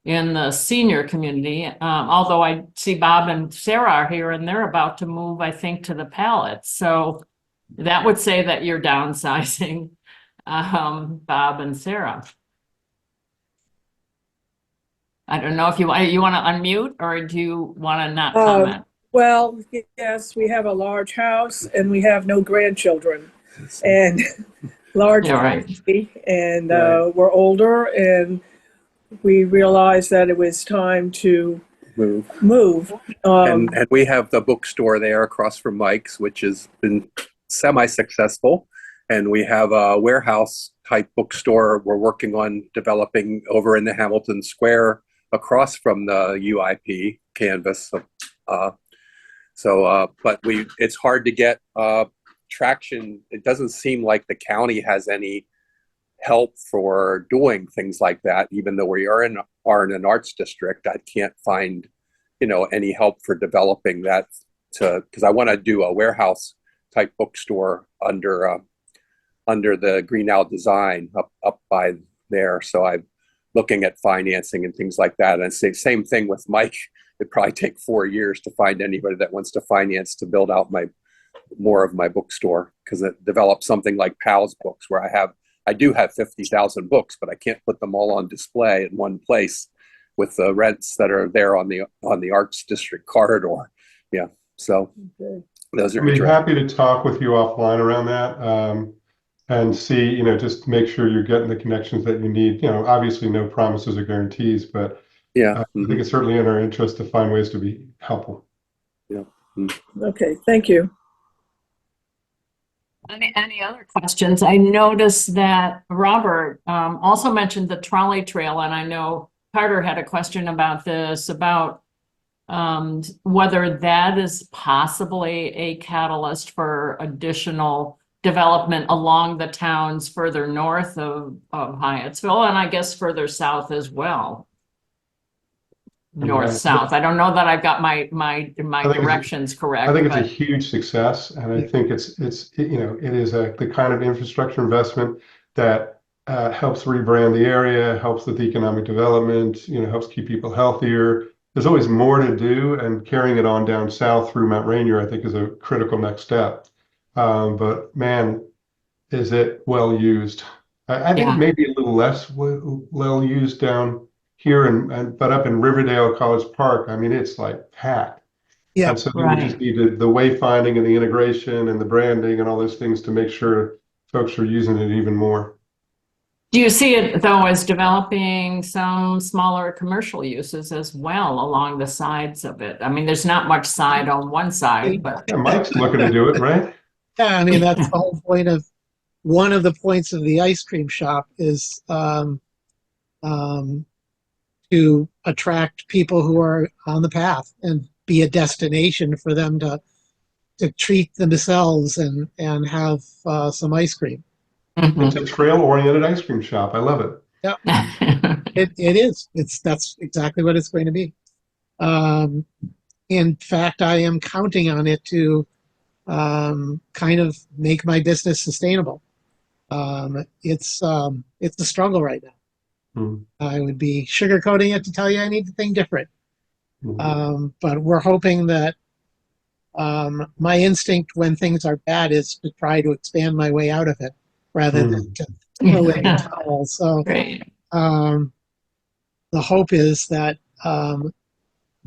in the senior community. Although I see Bob and Sarah are here and they're about to move, I think, to the Pallets. So that would say that you're downsizing, Bob and Sarah. I don't know if you want to unmute or do you want to not comment? Well, yes, we have a large house and we have no grandchildren and large Yeah, right. family, and we're older, and we realized that it was time to move. And we have the bookstore there across from Mike's, which has been semi-successful. And we have a warehouse type bookstore we're working on developing over in the Hamilton Square across from the UIP campus. But it's hard to get traction. It doesn't seem like the county has any help for doing things like that, even though we are in an arts district. I can't find, any help for developing that because I want to do a warehouse type bookstore under the Green Owl design up by there. So I'm looking at financing and things like that. And same thing with Mike. It'd probably take 4 years to find anybody that wants to finance to build out more of my bookstore, because it develops something like Pal's Books, where I do have 50,000 books, but I can't put them all on display in one place with the rents that are there on the Arts District corridor. Yeah, so those are. I'd be happy to talk with you offline around that and see, just make sure you're getting the connections that you need. Obviously no promises or guarantees, but Yeah, I think it's certainly in our interest to find ways to be helpful. Yeah. Okay, thank you. Any other questions? I noticed that Robert also mentioned the trolley trail, and I know Carter had a question about this, about whether that is possibly a catalyst for additional development along the towns further north of Hyattsville, and I guess further south as well. North-south. I don't know that I've got my directions correct. I think it's a huge success, and I think it is the kind of infrastructure investment that helps rebrand the area, helps with economic development, helps keep people healthier. There's always more to do, and carrying it on down south through Mount Rainier, I think, is a critical next step. But man, is it well used? I think maybe a little less well used down here, but up in Riverdale College Park, I mean, it's like packed. Yeah, and so we just need the wayfinding and the integration and the branding and all those things to make sure folks are using it even more. Do you see it, though, as developing some smaller commercial uses as well along the sides of it? I mean, there's not much side on one side, but Yeah, Mike's looking to do it, right? Yeah, I mean, that's the whole point of one of the points of the ice cream shop is to attract people who are on the path and be a destination for them to treat themselves and have some ice cream. It's a trail-oriented ice cream shop. I love it. Yeah, it is. That's exactly what it's going to be. In fact, I am counting on it to kind of make my business sustainable. It's a struggle right now. Mm, I would be sugarcoating it to tell you anything different. mm, But we're hoping that my instinct when things are bad is to try to expand my way out of it rather than to throw in the towel. So Great. um, the hope is that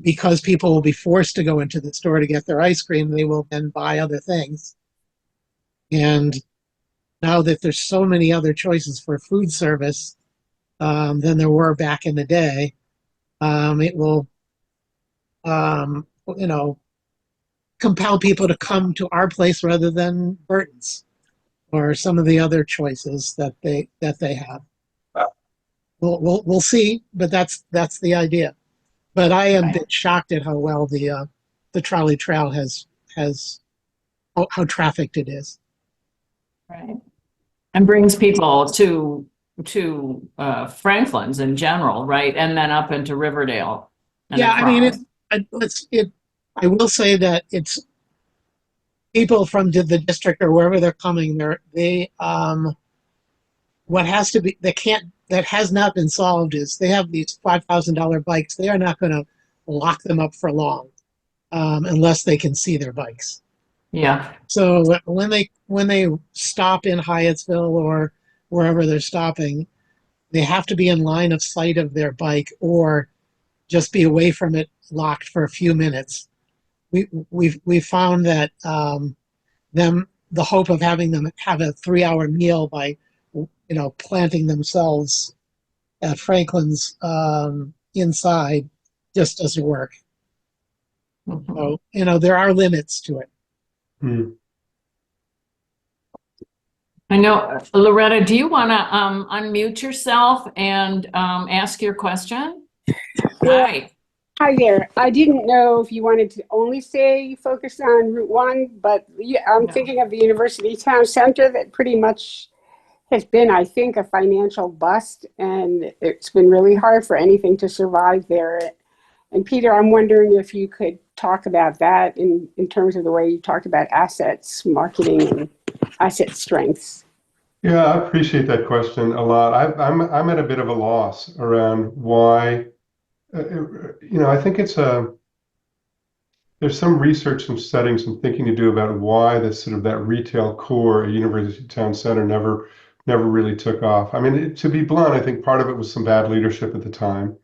because people will be forced to go into the store to get their ice cream, they will then buy other things. And now that there's so many other choices for food service than there were back in the day, it will, you know, compel people to come to our place rather than Burton's or some of the other choices that they have. We'll see, but that's the idea. But I am a bit shocked at how well the trolley trail has how trafficked it is. Right. And brings people to Franklin's in general, right? And then up into Riverdale and Yeah, I mean across. it. I will say that it's people from the district or wherever they're coming. They what has to be that has not been solved is they have these $5,000 bikes. They are not going to lock them up for long unless they can see their bikes. Yeah. So when they stop in Hyattsville or wherever they're stopping, they have to be in line of sight of their bike or just be away from it locked for a few minutes. We've found that the hope of having them have a 3-hour meal by planting themselves at Franklin's inside just doesn't work. Mhm. So there are limits to it. mm. I know, Loretta, do you want to unmute yourself and ask your question? Yeah. Hi. Hi there. I didn't know if you wanted to only say focus on Route 1, but I'm No. thinking of the University Town Center that pretty much has been, I think, a financial bust, and it's been really hard for anything to survive there. And Peter, I'm wondering if you could talk about that in terms of the way you talked about assets, marketing, and asset strengths. Yeah, I appreciate that question a lot. I'm at a bit of a loss around why. I think there's some research, some studying, some thinking to do about why this sort of that retail core at University Town Center never really took off. I mean, to be blunt, I think part of it was some bad leadership at the time,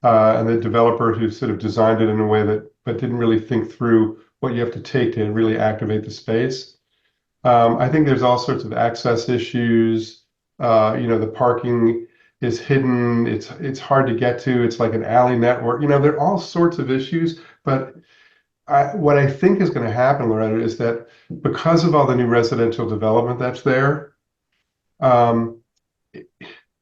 and the developer who sort of designed it in a way but didn't really think through what you have to take to really activate the space. I think there's all sorts of access issues. The parking is hidden. It's hard to get to. It's like an alley network. There are all sorts of issues. But what I think is going to happen, Loretta, is that because of all the new residential development that's there, um,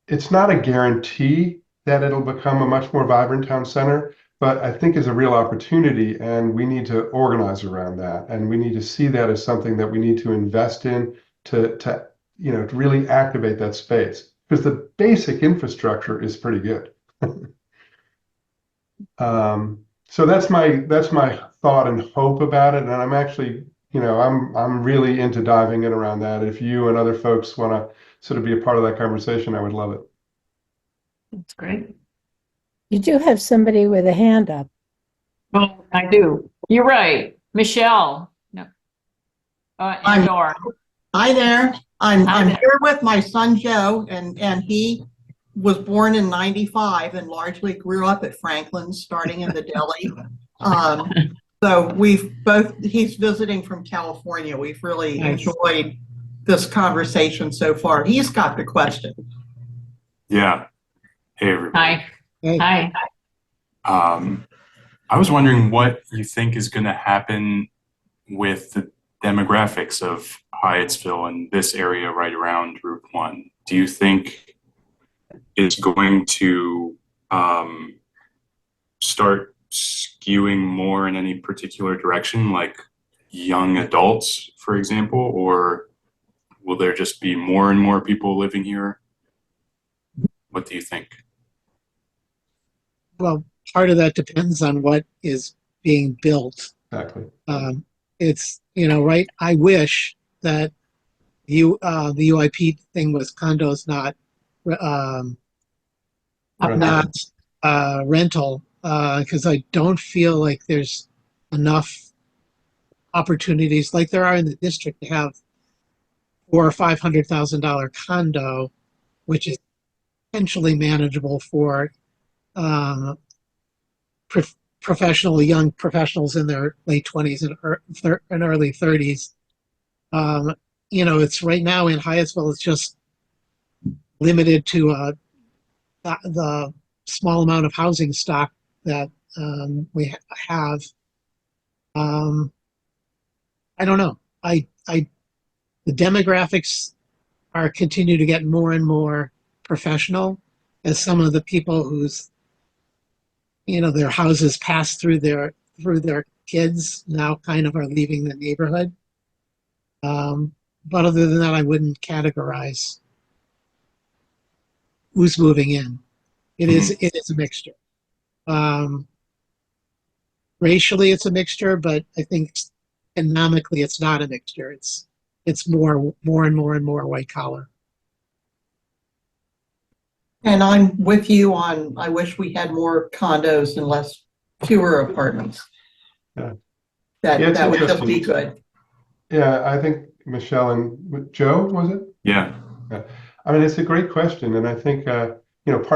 it's not a guarantee that it'll become a much more vibrant town center, but I think is a real opportunity, and we need to organize around that, and we need to see that as something that we need to invest in to really activate that space because the basic infrastructure is pretty good. So that's my thought and hope about it, and I'm actually, I'm really into diving in around that. If you and other folks want to sort of be a part of that conversation, I would love it. That's great. You do have somebody with a hand up. Oh, I do. You're right. Michelle. No. And Dora. Hi there. Hi I'm there. here with my son Joe, and he was born in '95 and largely grew up at Franklin's, starting in the deli. So he's visiting from California. We've really Nice. enjoyed this conversation so far. He's got the question. Yeah. Hey, everybody. Hi. Hey. Hi. I was wondering what you think is going to happen with the demographics of Hyattsville and this area right around Route 1. Do you think it's going to start skewing more in any particular direction, like young adults, for example, or will there just be more and more people living here? What do you think? Well, part of that depends on what is being built. Exactly. It's, right. I wish that the UIP thing was condos, not, um, Right. not, rental, because I don't feel like there's enough opportunities like there are in the district to have $400,000 or $500,000 condo, which is potentially manageable for um, young professionals in their late 20s and early 30s. It's right now in Hyattsville, it's just limited to the small amount of housing stock that we have. I don't know. The demographics are continue to get more and more professional as some of the people whose their houses pass through their kids now kind of are leaving the neighborhood. But other than that, I wouldn't categorize who's moving in. It is a mixture. Racially, it's a mixture, but I think economically, it's not a mixture. It's more and more white collar. And I'm with you on, I wish we had more condos and fewer apartments. Yeah. That Yeah, it's would just interesting. be good. Yeah, I think Michelle and Joe, was it? Yeah. Yeah. I mean, it's a great question. And I think, part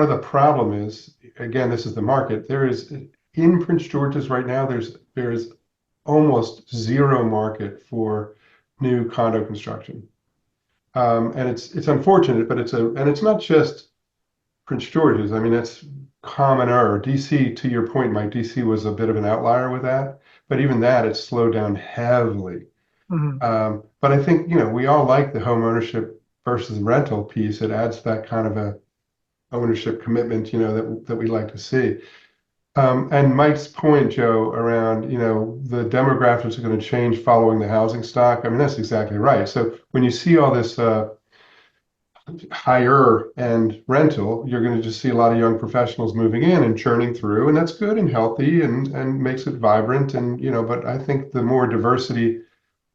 of the problem is, again, this is the market. There is, in Prince George's right now, there's almost zero market for new condo construction. And it's unfortunate, but it's not just Prince George's. I mean, it's commoner. DC, to your point, Mike, DC was a bit of an outlier with that. But even that, it's slowed down heavily. Mm-hmm. But I think, we all like the home ownership versus rental piece. It adds that kind of a ownership commitment, that we like to see. And Mike's point, Joe, around, the demographics are going to change following the housing stock. I mean, that's exactly right. So when you see all this higher end rental, you're going to just see a lot of young professionals moving in and churning through, and that's good and healthy and makes it vibrant. And, but I think the more diversity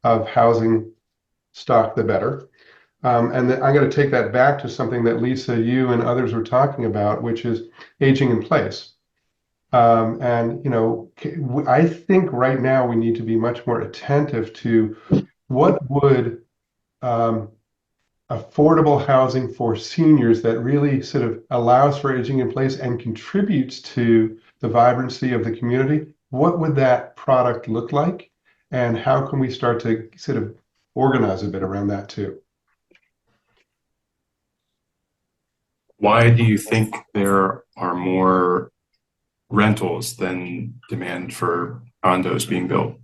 of housing stock, the better. And I'm going to take that back to something that Lisa, you and others were talking about, which is aging in place. I think right now we need to be much more attentive to what would affordable housing for seniors that really sort of allows for aging in place and contributes to the vibrancy of the community. What would that product look like? And how can we start to sort of organize a bit around that too? Why do you think there are more rentals than demand for condos being built?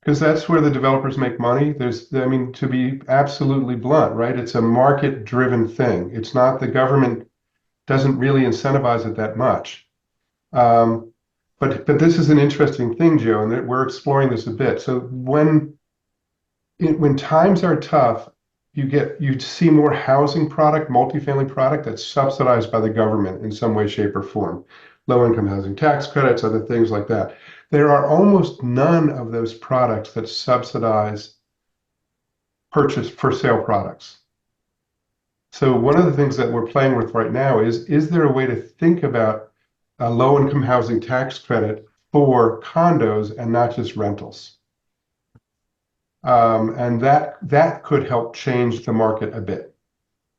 Because that's where the developers make money. To be absolutely blunt, right? It's a market-driven thing. It's not, the government doesn't really incentivize it that much. But this is an interesting thing, Joe, and that we're exploring this a bit. So when times are tough, you see more housing product, multifamily product that's subsidized by the government in some way, shape, or form. Low-income housing tax credits, other things like that. There are almost none of those products that subsidize purchase for sale products. So one of the things that we're playing with right now is there a way to think about a low-income housing tax credit for condos and not just rentals? And that could help change the market a bit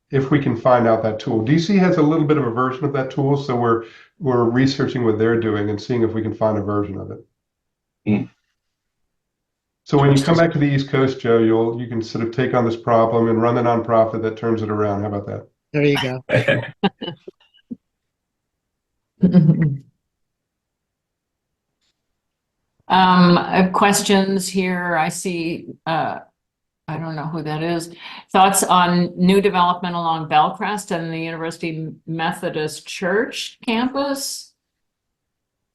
if we can find out that tool. DC has a little bit of a version of that tool, so we're researching what they're doing and seeing if we can find a version of it. Mm. So when you come back to the East Coast, Joe, you can sort of take on this problem and run the nonprofit that turns it around. How about that? There you go. Questions here. I see, I don't know who that is. Thoughts on new development along Bellcrest and the University Methodist Church campus?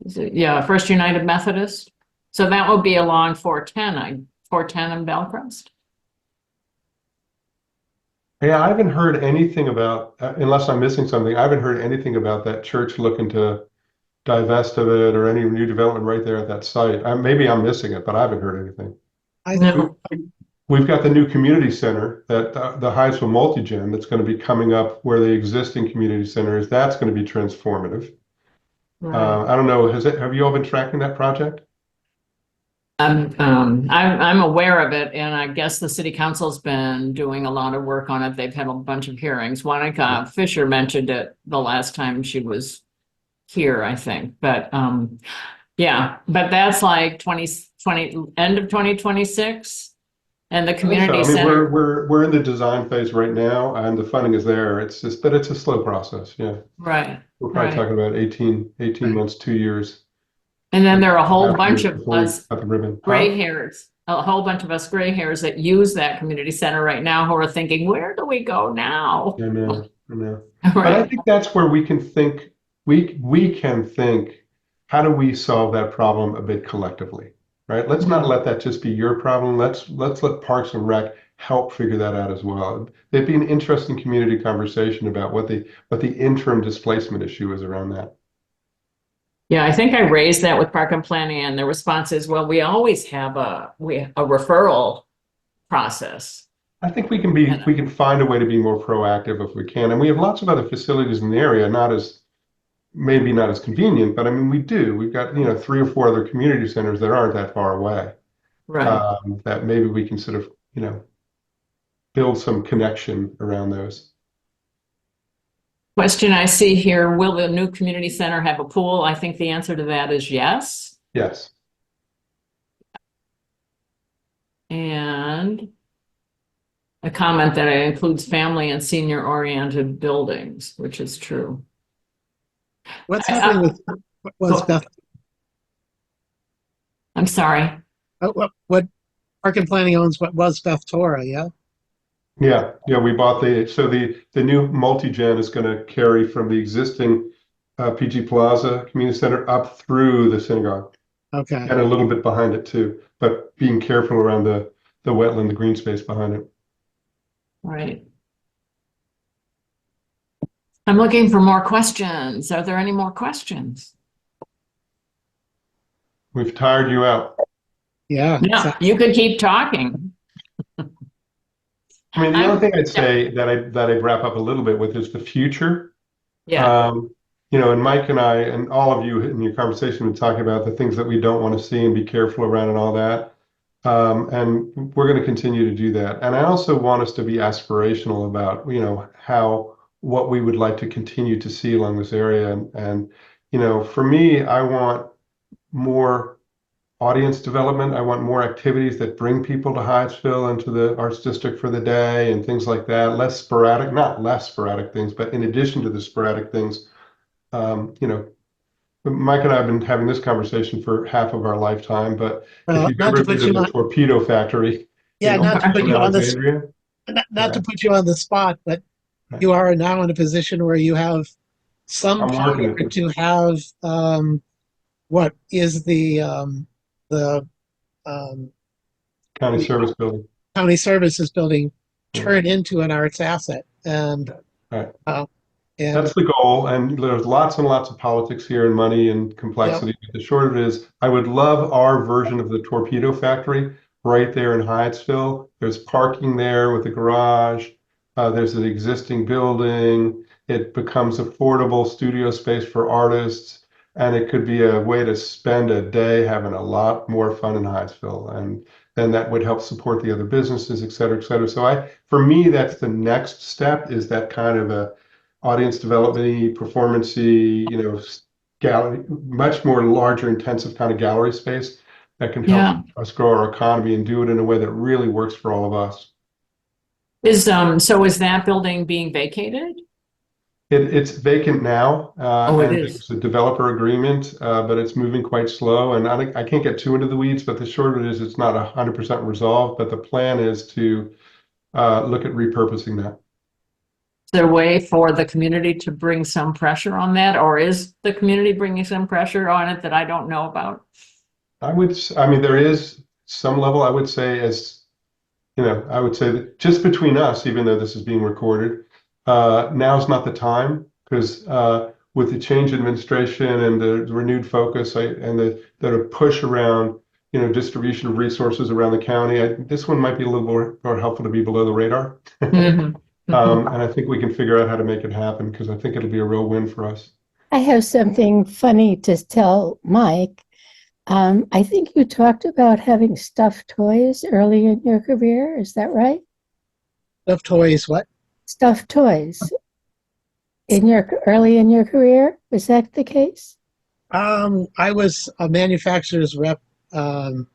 Is it, yeah, First United Methodist. So that would be along 410 and Bellcrest. Yeah, I haven't heard anything about, unless I'm missing something, I haven't heard anything about that church looking to divest of it or any new development right there at that site. Maybe I'm missing it, but I haven't heard anything. No. We've got the new community center that the Hyattsville multi-gen that's going to be coming up where the existing community center is. That's going to be transformative. Right. I don't know. Have you all been tracking that project? I'm aware of it, and I guess the city council's been doing a lot of work on it. They've had a bunch of hearings. Monica Fisher mentioned it the last time she was here, I think. But yeah, but that's like 2020, end of 2026. And the community I mean, center. we're in the design phase right now, and the funding is there. It's just, but it's a slow process. Yeah, Right. we're probably talking about 18 months, 2 years. And then there are a whole bunch of Before we us cut the ribbon. gray hairs, a whole bunch of us gray hairs that use that community center right now who are thinking, where do we go now? I know. But I Right. think that's where we can think, we can think, how do we solve that problem a bit collectively, right? Let's not let that just be your problem. Let's let Parks and Rec help figure that out as well. It'd be an interesting community conversation about what the interim displacement issue is around that. Yeah, I think I raised that with Park and Planning, and the response is, well, we always have a referral process. I think we can find a way to be more proactive if we can. And we have lots of other facilities in the area, maybe not as convenient, but I mean, we do. We've got, 3 or 4 other community centers that aren't that far away. Right. That maybe we can sort of, build some connection around those. Question I see here, will the new community center have a pool? I think the answer to that is yes. Yes. And a comment that it includes family and senior oriented buildings, which is true. What's happening with what's Beth? I'm sorry. What Park and Planning owns? What was Beth Torah? Yeah. Yeah. We bought the new multi-gen is going to carry from the existing PG Plaza Community Center up through the synagogue. Okay. And a little bit behind it too, but being careful around the wetland, the green space behind it. Right. I'm looking for more questions. Are there any more questions? We've tired you out. Yeah. Yeah, you could keep talking. I mean, the other thing I'd say that I'd wrap up a little bit with is the future. Yeah. And Mike and I and all of you in your conversation been talking about the things that we don't want to see and be careful around and all that. And we're going to continue to do that. And I also want us to be aspirational about, what we would like to continue to see along this area. And for me, I want more audience development. I want more activities that bring people to Hyattsville and to the Arts District for the day and things like that. Not less sporadic things, but in addition to the sporadic things, Mike and I have been having this conversation for half of our lifetime, but if you've ever been to the torpedo factory, not to put you on Alexandria, not to put you on the spot, but you are now in a position where you have some power to have what is the county service building. County services building turn into an arts asset, and that's the goal. And there's lots and lots of politics here and money and complexity. But the short of it is, I would love our version of the torpedo factory right there in Hyattsville. There's parking there with a garage. There's an existing building. It becomes affordable studio space for artists, and it could be a way to spend a day having a lot more fun in Hyattsville. And then that would help support the other businesses, et cetera, et cetera. So for me, that's the next step, is that kind of a audience development, performance-y, gallery, much more larger, intensive kind of gallery space that can help us grow our economy and do it in a way that really works for all of us. Is that building being vacated? It's vacant now. It is. It's a developer agreement, but it's moving quite slow. And I can't get too into the weeds, but the short of it is it's not 100% resolved. But the plan is to look at repurposing that. Is there a way for the community to bring some pressure on that, or is the community bringing some pressure on it that I don't know about? There is some level, I would say, I would say that just between us, even though this is being recorded, now's not the time, because with the change in administration and the renewed focus and the push around, distribution of resources around the county, this one might be a little more helpful to be below the radar. Mhm. And I think we can figure out how to make it happen because I think it'll be a real win for us. I have something funny to tell Mike. I think you talked about having stuffed toys early in your career. Is that right? Stuffed toys, what? Stuffed toys early in your career. Was that the case? I was a manufacturer's rep and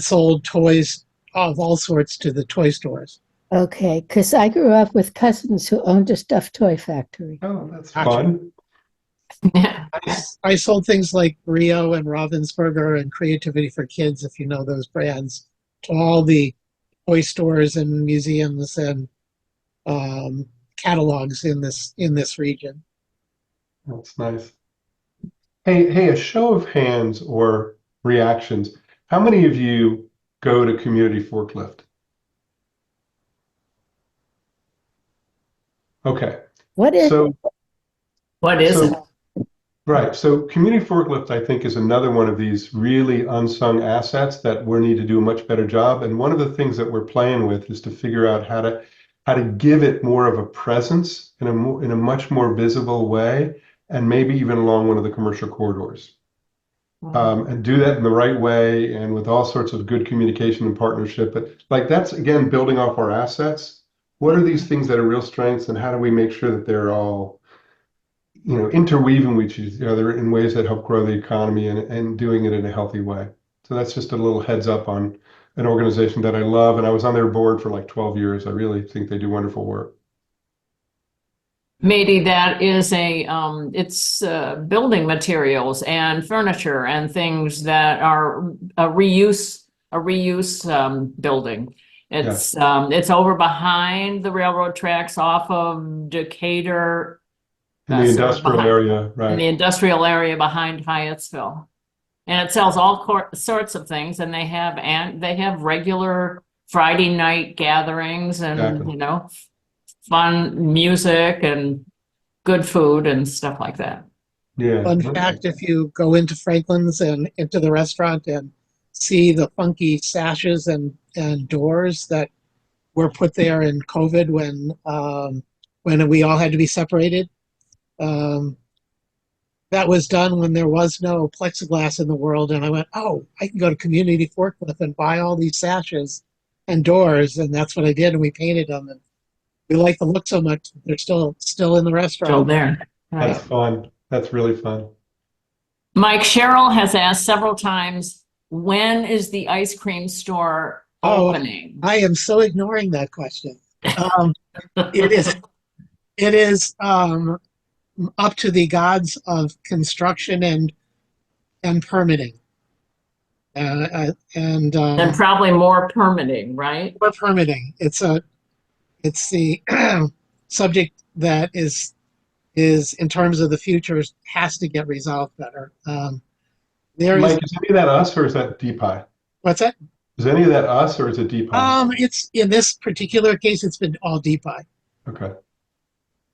sold toys of all sorts to the toy stores. Okay, because I grew up with cousins who owned a stuffed toy factory. Oh, that's Gotcha. fun. Yeah. I sold things like Brio and Ravensburger and Creativity for Kids, if you know those brands, to all the toy stores and museums and catalogs in this region. That's nice. Hey, a show of hands or reactions. How many of you go to Community Forklift? Okay. What is So, What is it? right. So Community Forklift, I think, is another one of these really unsung assets that we need to do a much better job. And one of the things that we're playing with is to figure out how to give it more of a presence in a much more visible way, and maybe even along one of the commercial corridors. And do that in the right way and with all sorts of good communication and partnership. But like that's again building off our assets. What are these things that are real strengths, and how do we make sure that they're all, interweaving with each other in ways that help grow the economy and doing it in a healthy way? So that's just a little heads up on an organization that I love, and I was on their board for like 12 years. I really think they do wonderful work. Maybe that is it's building materials and furniture and things that are a reuse building. It's over behind the railroad tracks off of Decatur. In the sort of industrial behind- area, In the right? industrial area behind Hyattsville. And it sells all sorts of things, and they have regular Friday night gatherings and, Exactly. fun music and good food and stuff like that. Yeah. Fun fact, if you go into Franklin's and into the restaurant and see the funky sashes and doors that were put there in COVID when we all had to be separated, that was done when there was no plexiglass in the world. And I went, oh, I can go to Community Forklift and buy all these sashes and doors. And that's what I did. And we painted them. And we like the look so much. They're still in the Still restaurant. there. Right. That's fun. That's really fun. Mike, Cheryl has asked several times, when is the ice cream store opening? I am so ignoring that question. It is up to the gods of construction and permitting. And And probably more permitting, right? for permitting, it's the subject that is in terms of the future has to get resolved better. Mike, is any of that us or is that DPI? What's that? Is any of that us or is it DPI? It's in this particular case, it's been all DPI. Okay.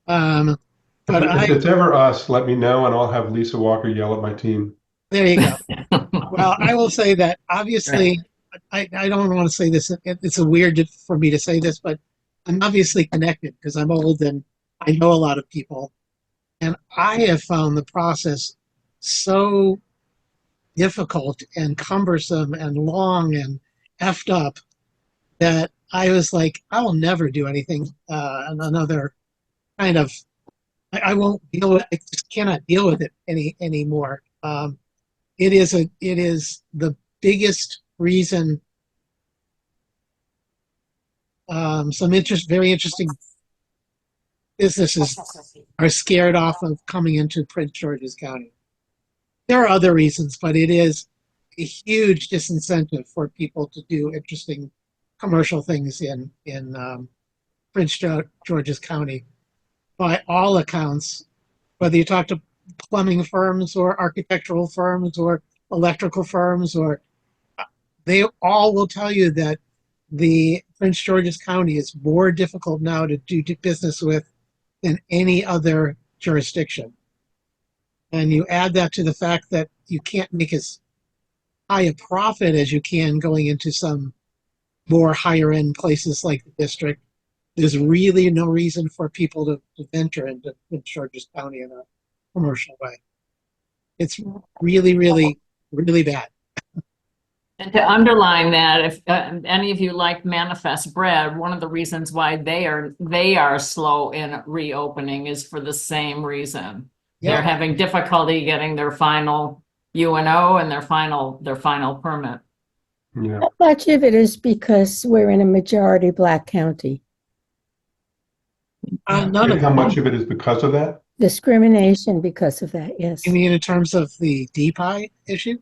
But If it's ever us, let me know and I'll have Lisa Walker yell at my team. there you go. Well, I will say that obviously, I don't want to say this. It's a weird for me to say this, but I'm obviously connected because I'm old and I know a lot of people. And I have found the process so difficult and cumbersome and long and effed up that I was like, I will never do anything another kind of. I won't deal with. I just cannot deal with it anymore. It is the biggest reason. Very interesting businesses are scared off of coming into Prince George's County. There are other reasons, but it is a huge disincentive for people to do interesting commercial things in Prince George's County. By all accounts, whether you talk to plumbing firms or architectural firms or electrical firms, or they all will tell you that the Prince George's County is more difficult now to do business with than any other jurisdiction. And you add that to the fact that you can't make as high a profit as you can going into some more higher end places like the district. There's really no reason for people to venture into Georges County in a commercial way. It's really, really, really bad. And to underline that, if any of you like Manifest Bread, one of the reasons why they are slow in reopening is for the same reason. They're Yeah. having difficulty getting their final UNO and their final permit. Yeah. How much of it is because we're in a majority Black county? None of And how it. much of it is because of that? Discrimination because of that, yes. You mean in terms of the DPI issue?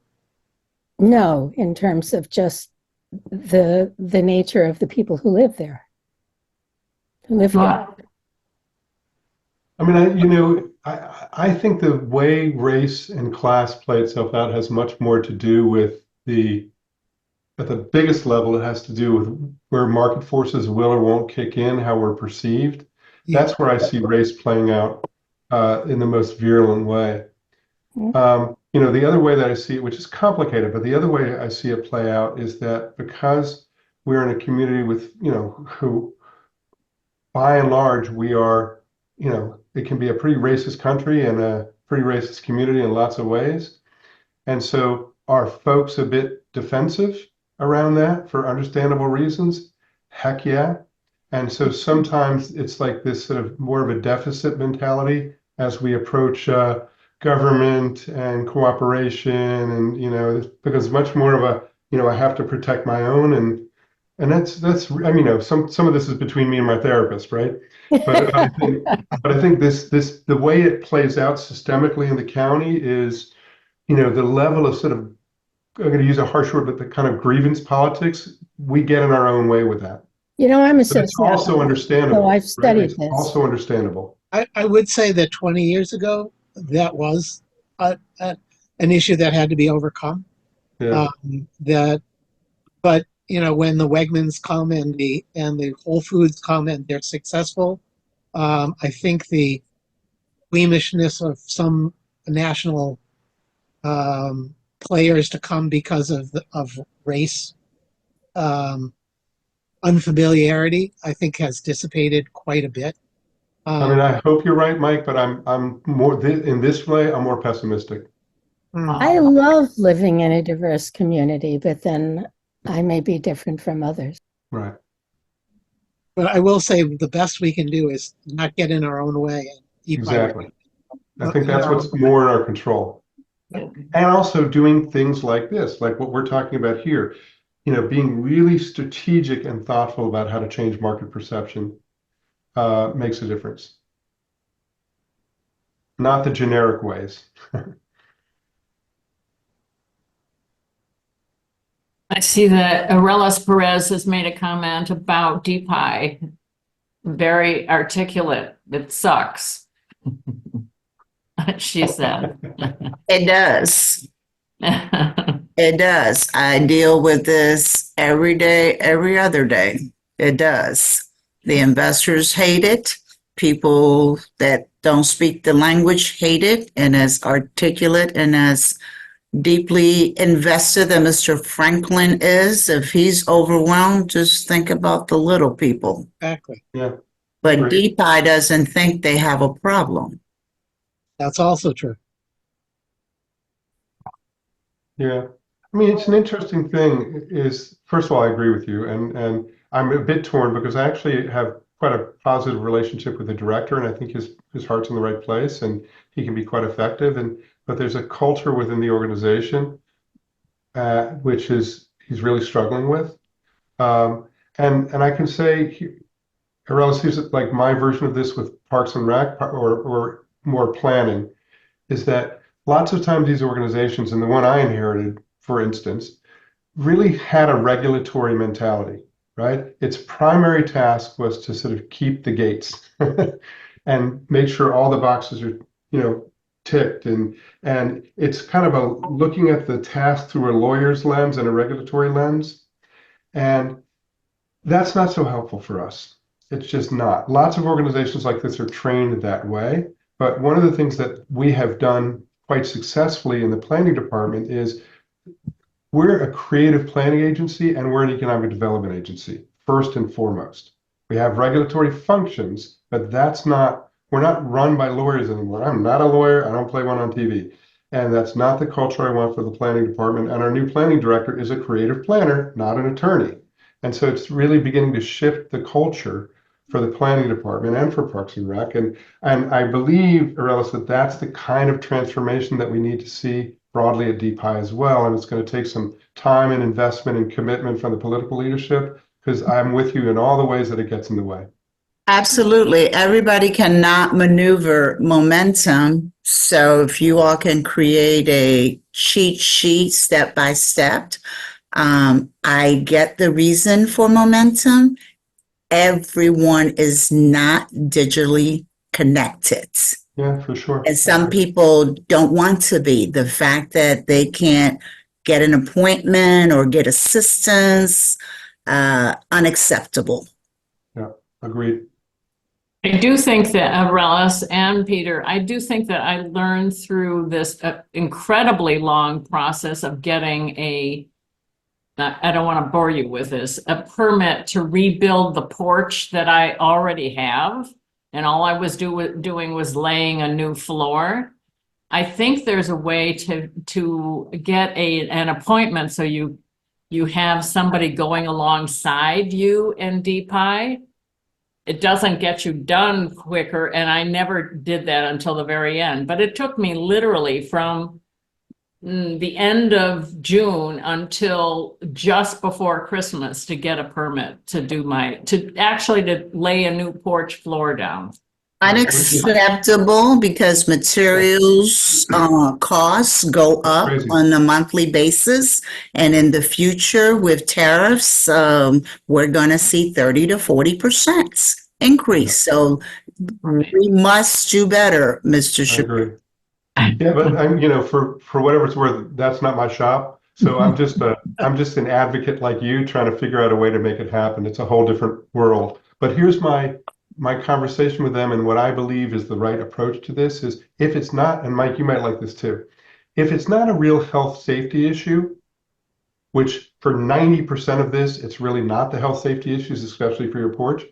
No, in terms of just the nature of the people who live there. Who live here. I mean, I think the way race and class play itself out has much more to do with at the biggest level, it has to do with where market forces will or won't kick in, how we're perceived. Yeah. That's where I see race playing out in the most virulent way. The other way that I see it, which is complicated, but the other way I see it play out is that because we're in a community with, who by and large, we are, it can be a pretty racist country and a pretty racist community in lots of ways. And so are folks a bit defensive around that for understandable reasons? Heck yeah. And so sometimes it's like this sort of more of a deficit mentality as we approach government and cooperation, and because much more of a I have to protect my own, and that's some of this is between me and my therapist, right? But I think this the way it plays out systemically in the county is the level of sort of, I'm going to use a harsh word, but the kind of grievance politics, we get in our own way with that. I'm a But it's also understandable. so I've studied It's this. also understandable. I would say that 20 years ago, that was an issue that had to be overcome. Yeah. But when the Wegmans come and the Whole Foods come and they're successful, I think the squeamishness of some national players to come because of race unfamiliarity, I think, has dissipated quite a bit. I hope you're right, Mike, but I'm more in this way. I'm more pessimistic. I love living in a diverse community, but then I may be different from others. Right. But I will say the best we can do is not get in our own way and eat Exactly. I think that's what's more in our control. And also doing things like this, like what we're talking about here, being really strategic and thoughtful about how to change market perception makes a difference. Not the generic ways. I see that Arelis Perez has made a comment about DPI. Very articulate. It sucks. She said. It does. It does. I deal with this every day, every other day. It does. The investors hate it. People that don't speak the language hate it. And as articulate and as deeply invested that Mr. Franklin is, if he's overwhelmed, just think about the little people. Exactly. Yeah. But Great. DPI doesn't think they have a problem. That's also true. Yeah. I mean, it's an interesting thing is, first of all, I agree with you. And I'm a bit torn because I actually have quite a positive relationship with the director, and I think his heart's in the right place and he can be quite effective. But there's a culture within the organization which he's really struggling with. And I can say, Arelis, here's like my version of this with Parks and Rec or more planning, is that lots of times these organizations, and the one I inherited, for instance, really had a regulatory mentality, right? Its primary task was to sort of keep the gates and make sure all the boxes are, ticked. And it's kind of a looking at the task through a lawyer's lens and a regulatory lens. And that's not so helpful for us. It's just not. Lots of organizations like this are trained that way. But one of the things that we have done quite successfully in the planning department is we're a creative planning agency and we're an economic development agency, first and foremost. We have regulatory functions, but we're not run by lawyers anymore. I'm not a lawyer. I don't play one on TV. And that's not the culture I want for the planning department. And our new planning director is a creative planner, not an attorney. And so it's really beginning to shift the culture for the planning department and for Parks and Rec. And I believe, Aurelis, that that's the kind of transformation that we need to see broadly at DPI as well. And it's going to take some time and investment and commitment from the political leadership, because I'm with you in all the ways that it gets in the way. Absolutely. Everybody cannot maneuver momentum. So if you all can create a cheat sheet step by step, I get the reason for momentum. Everyone is not digitally connected. Yeah, for sure. And some people don't want to be. The fact that they can't get an appointment or get assistance, unacceptable. Yeah, agreed. I do think that Aurelis and Peter, I do think that I learned through this incredibly long process of getting I don't want to bore you with this, a permit to rebuild the porch that I already have. And all I was doing was laying a new floor. I think there's a way to get an appointment so you have somebody going alongside you in DPI. It doesn't get you done quicker, and I never did that until the very end. But it took me literally from the end of June until just before Christmas to get a permit to to lay a new porch floor down. Unacceptable because materials costs go up Crazy. on a monthly basis. And in the future with tariffs, we're going to see 30 to 40% increase. So we must do better, Mr. I Shapiro. agree. Yeah, but I'm, for whatever it's worth, that's not my shop. So I'm just an advocate like you trying to figure out a way to make it happen. It's a whole different world. But here's my conversation with them, and what I believe is the right approach to this is, if it's not, and Mike, you might like this too, if it's not a real health safety issue, which for 90% of this, it's really not the health safety issues, especially for your porch,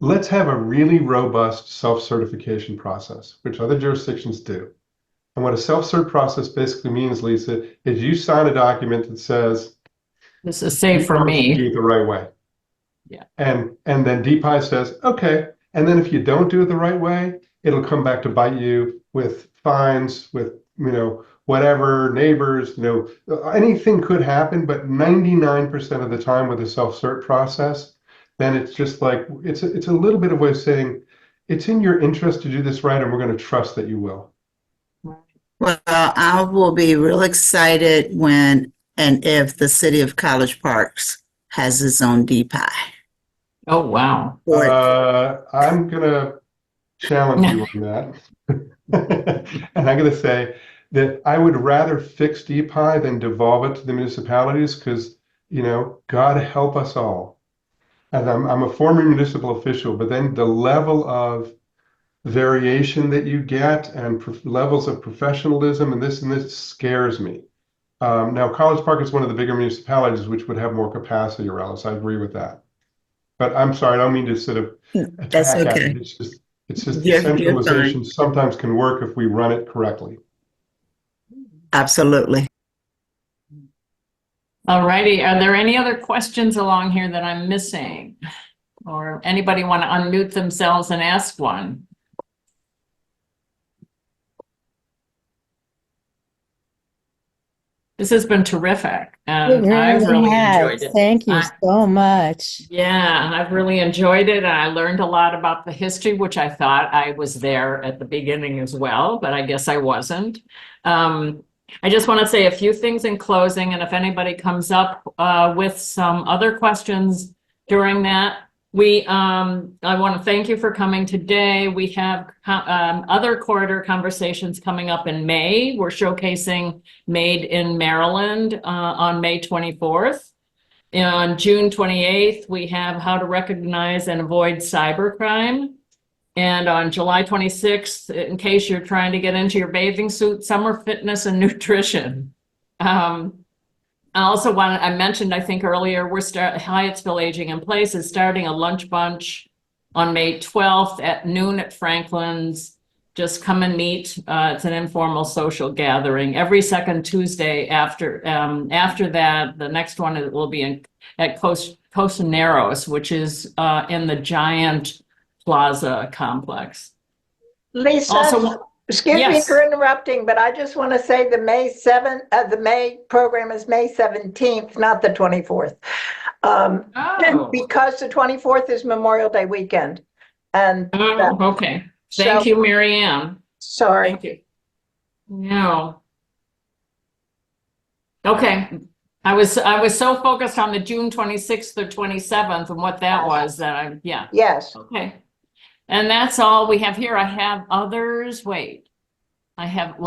let's have a really robust self-certification process, which other jurisdictions do. And what a self-cert process basically means, Lisa, is you sign a document that says, this is safe for promise to me. do it the right way. Yeah. And then DPI says, okay. And then if you don't do it the right way, it'll come back to bite you with fines, with, whatever, neighbors, anything could happen, but 99% of the time with a self-cert process, then it's just like, it's a little bit of a way of saying, it's in your interest to do this right, and we're going to trust that you will. Well, I will be real excited when and if the city of College Parks has its own DPI. Oh, wow. I'm going to challenge you on that. And I'm going to say that I would rather fix DPI than devolve it to the municipalities, because, God help us all. And I'm a former municipal official, but then the level of variation that you get and levels of professionalism and this scares me. Now, College Park is one of the bigger municipalities which would have more capacity, or else I agree with that. But I'm sorry, I don't mean to sort of That's attack at okay. it. It's just You're decentralization fine. sometimes can work if we run it correctly. Absolutely. All righty. Are there any other questions along here that I'm missing? Or anybody want to unmute themselves and ask one? This has been terrific, and I've really enjoyed it. Thank you so much. Yeah, I've really enjoyed it, and I learned a lot about the history, which I thought I was there at the beginning as well, but I guess I wasn't. I just want to say a few things in closing, and if anybody comes up with some other questions during that, I want to thank you for coming today. We have other corridor conversations coming up in May. We're showcasing Made in Maryland on May 24th. On June 28th, we have how to recognize and avoid cybercrime. And on July 26th, in case you're trying to get into your bathing suit, summer fitness and nutrition. I mentioned, I think earlier, Hyattsville Aging in Place is starting a lunch bunch on May 12th at noon at Franklin's. Just come and meet. It's an informal social gathering every second Tuesday after that. The next one will be at Costa Narrows, which is in the Giant Plaza complex. Lisa, Also, excuse me yes. for interrupting, but I just want to say the May program is May 17th, not the 24th. Because the 24th is Memorial Day weekend. And okay. Thank you, Mary Ann. Sorry. Thank you. No. Okay. I was so focused on the June 26th or 27th and what that was that Yes. Okay. And that's all we have here. I have others. Wait. I have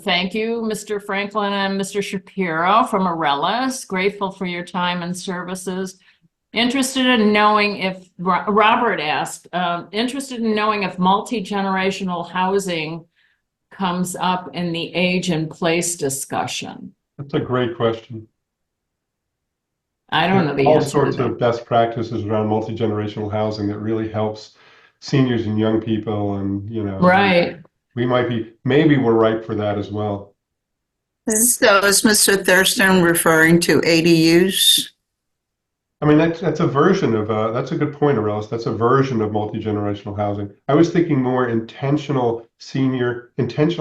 thank you, Mr. Franklin and Mr. Shapiro from Arelis. Grateful for your time and services. Interested in knowing if, Robert asked, interested in knowing if multi-generational housing comes up in the age and place discussion. That's a great question. I don't know the all answer sorts to that. of best practices around multi-generational housing that really helps seniors and young people, and Right. maybe we're ripe for that as well. So is Mr. Thurston referring to ADUs? I mean, that's a version of that's a good point, Arelis. That's a version of multi-generational housing. I was thinking more intentional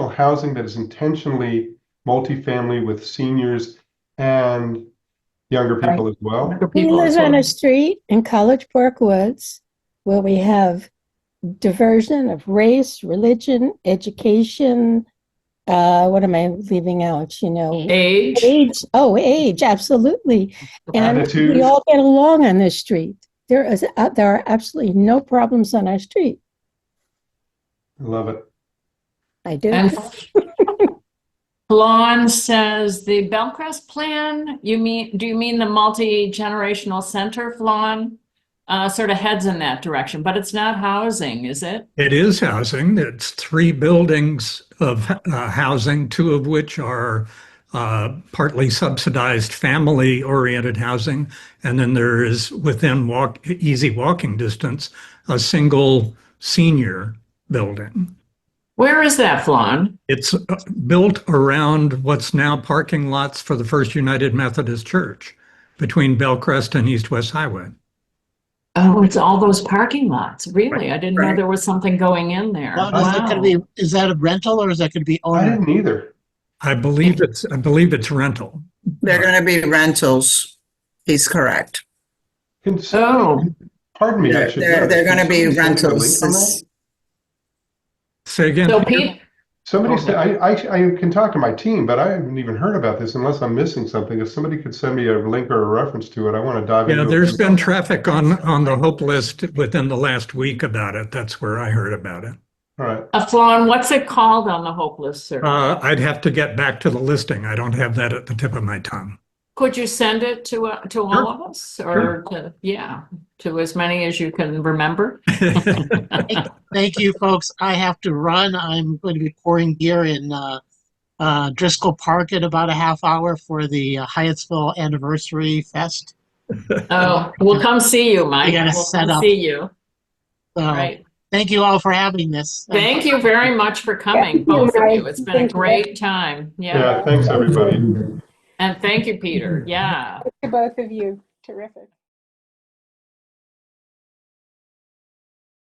housing that is intentionally multifamily with seniors and younger people as well. We live on a street in College Park Woods where we have diversion of race, religion, education. What am I leaving out? Age. Age, absolutely. And Attitude. we all get along on this street. There are absolutely no problems on our street. I love it. I do. And Flawn says the Bellcrest plan, do you mean the multi-generational center, Flawn? Sort of heads in that direction, but it's not housing, is it? It is housing. It's 3 buildings of housing, 2 of which are partly subsidized family-oriented housing. And then there is, within easy walking distance, a single senior building. Where is that, Flawn? It's built around what's now parking lots for the First United Methodist Church between Bellcrest and East West Highway. Oh, it's all those parking lots. Really? I didn't know there was something going in there. Is that a rental or is that going to be I owner? didn't either. I believe it's rental. They're going to be rentals. He's correct. Pardon me. I should know. They're going to be Can somebody send me a link on rentals. that? Say again. So Pete, Somebody said, I can talk to my team, but I haven't even heard about this unless I'm missing something. If somebody could send me a link or a reference to it, I want to dive into it. There's been traffic on the Hope list within the last week about it. That's where I heard about it. All right. Flawn, what's it called on the Hope list, sir? I'd have to get back to the listing. I don't have that at the tip of my tongue. Could you send it to all of us, or to as many as you can remember? Thank you, folks. I have to run. I'm going to be pouring beer in Driscoll Park in about a half hour for the Hyattsville Anniversary Fest. Oh, we'll come see you, Mike. We gotta We'll set come up. see you. Right. Thank you all for having this. Thank you very much for coming, both of you. It's been a great time. Yeah, thanks everybody. And thank you, Peter. Yeah. To both of you. Terrific.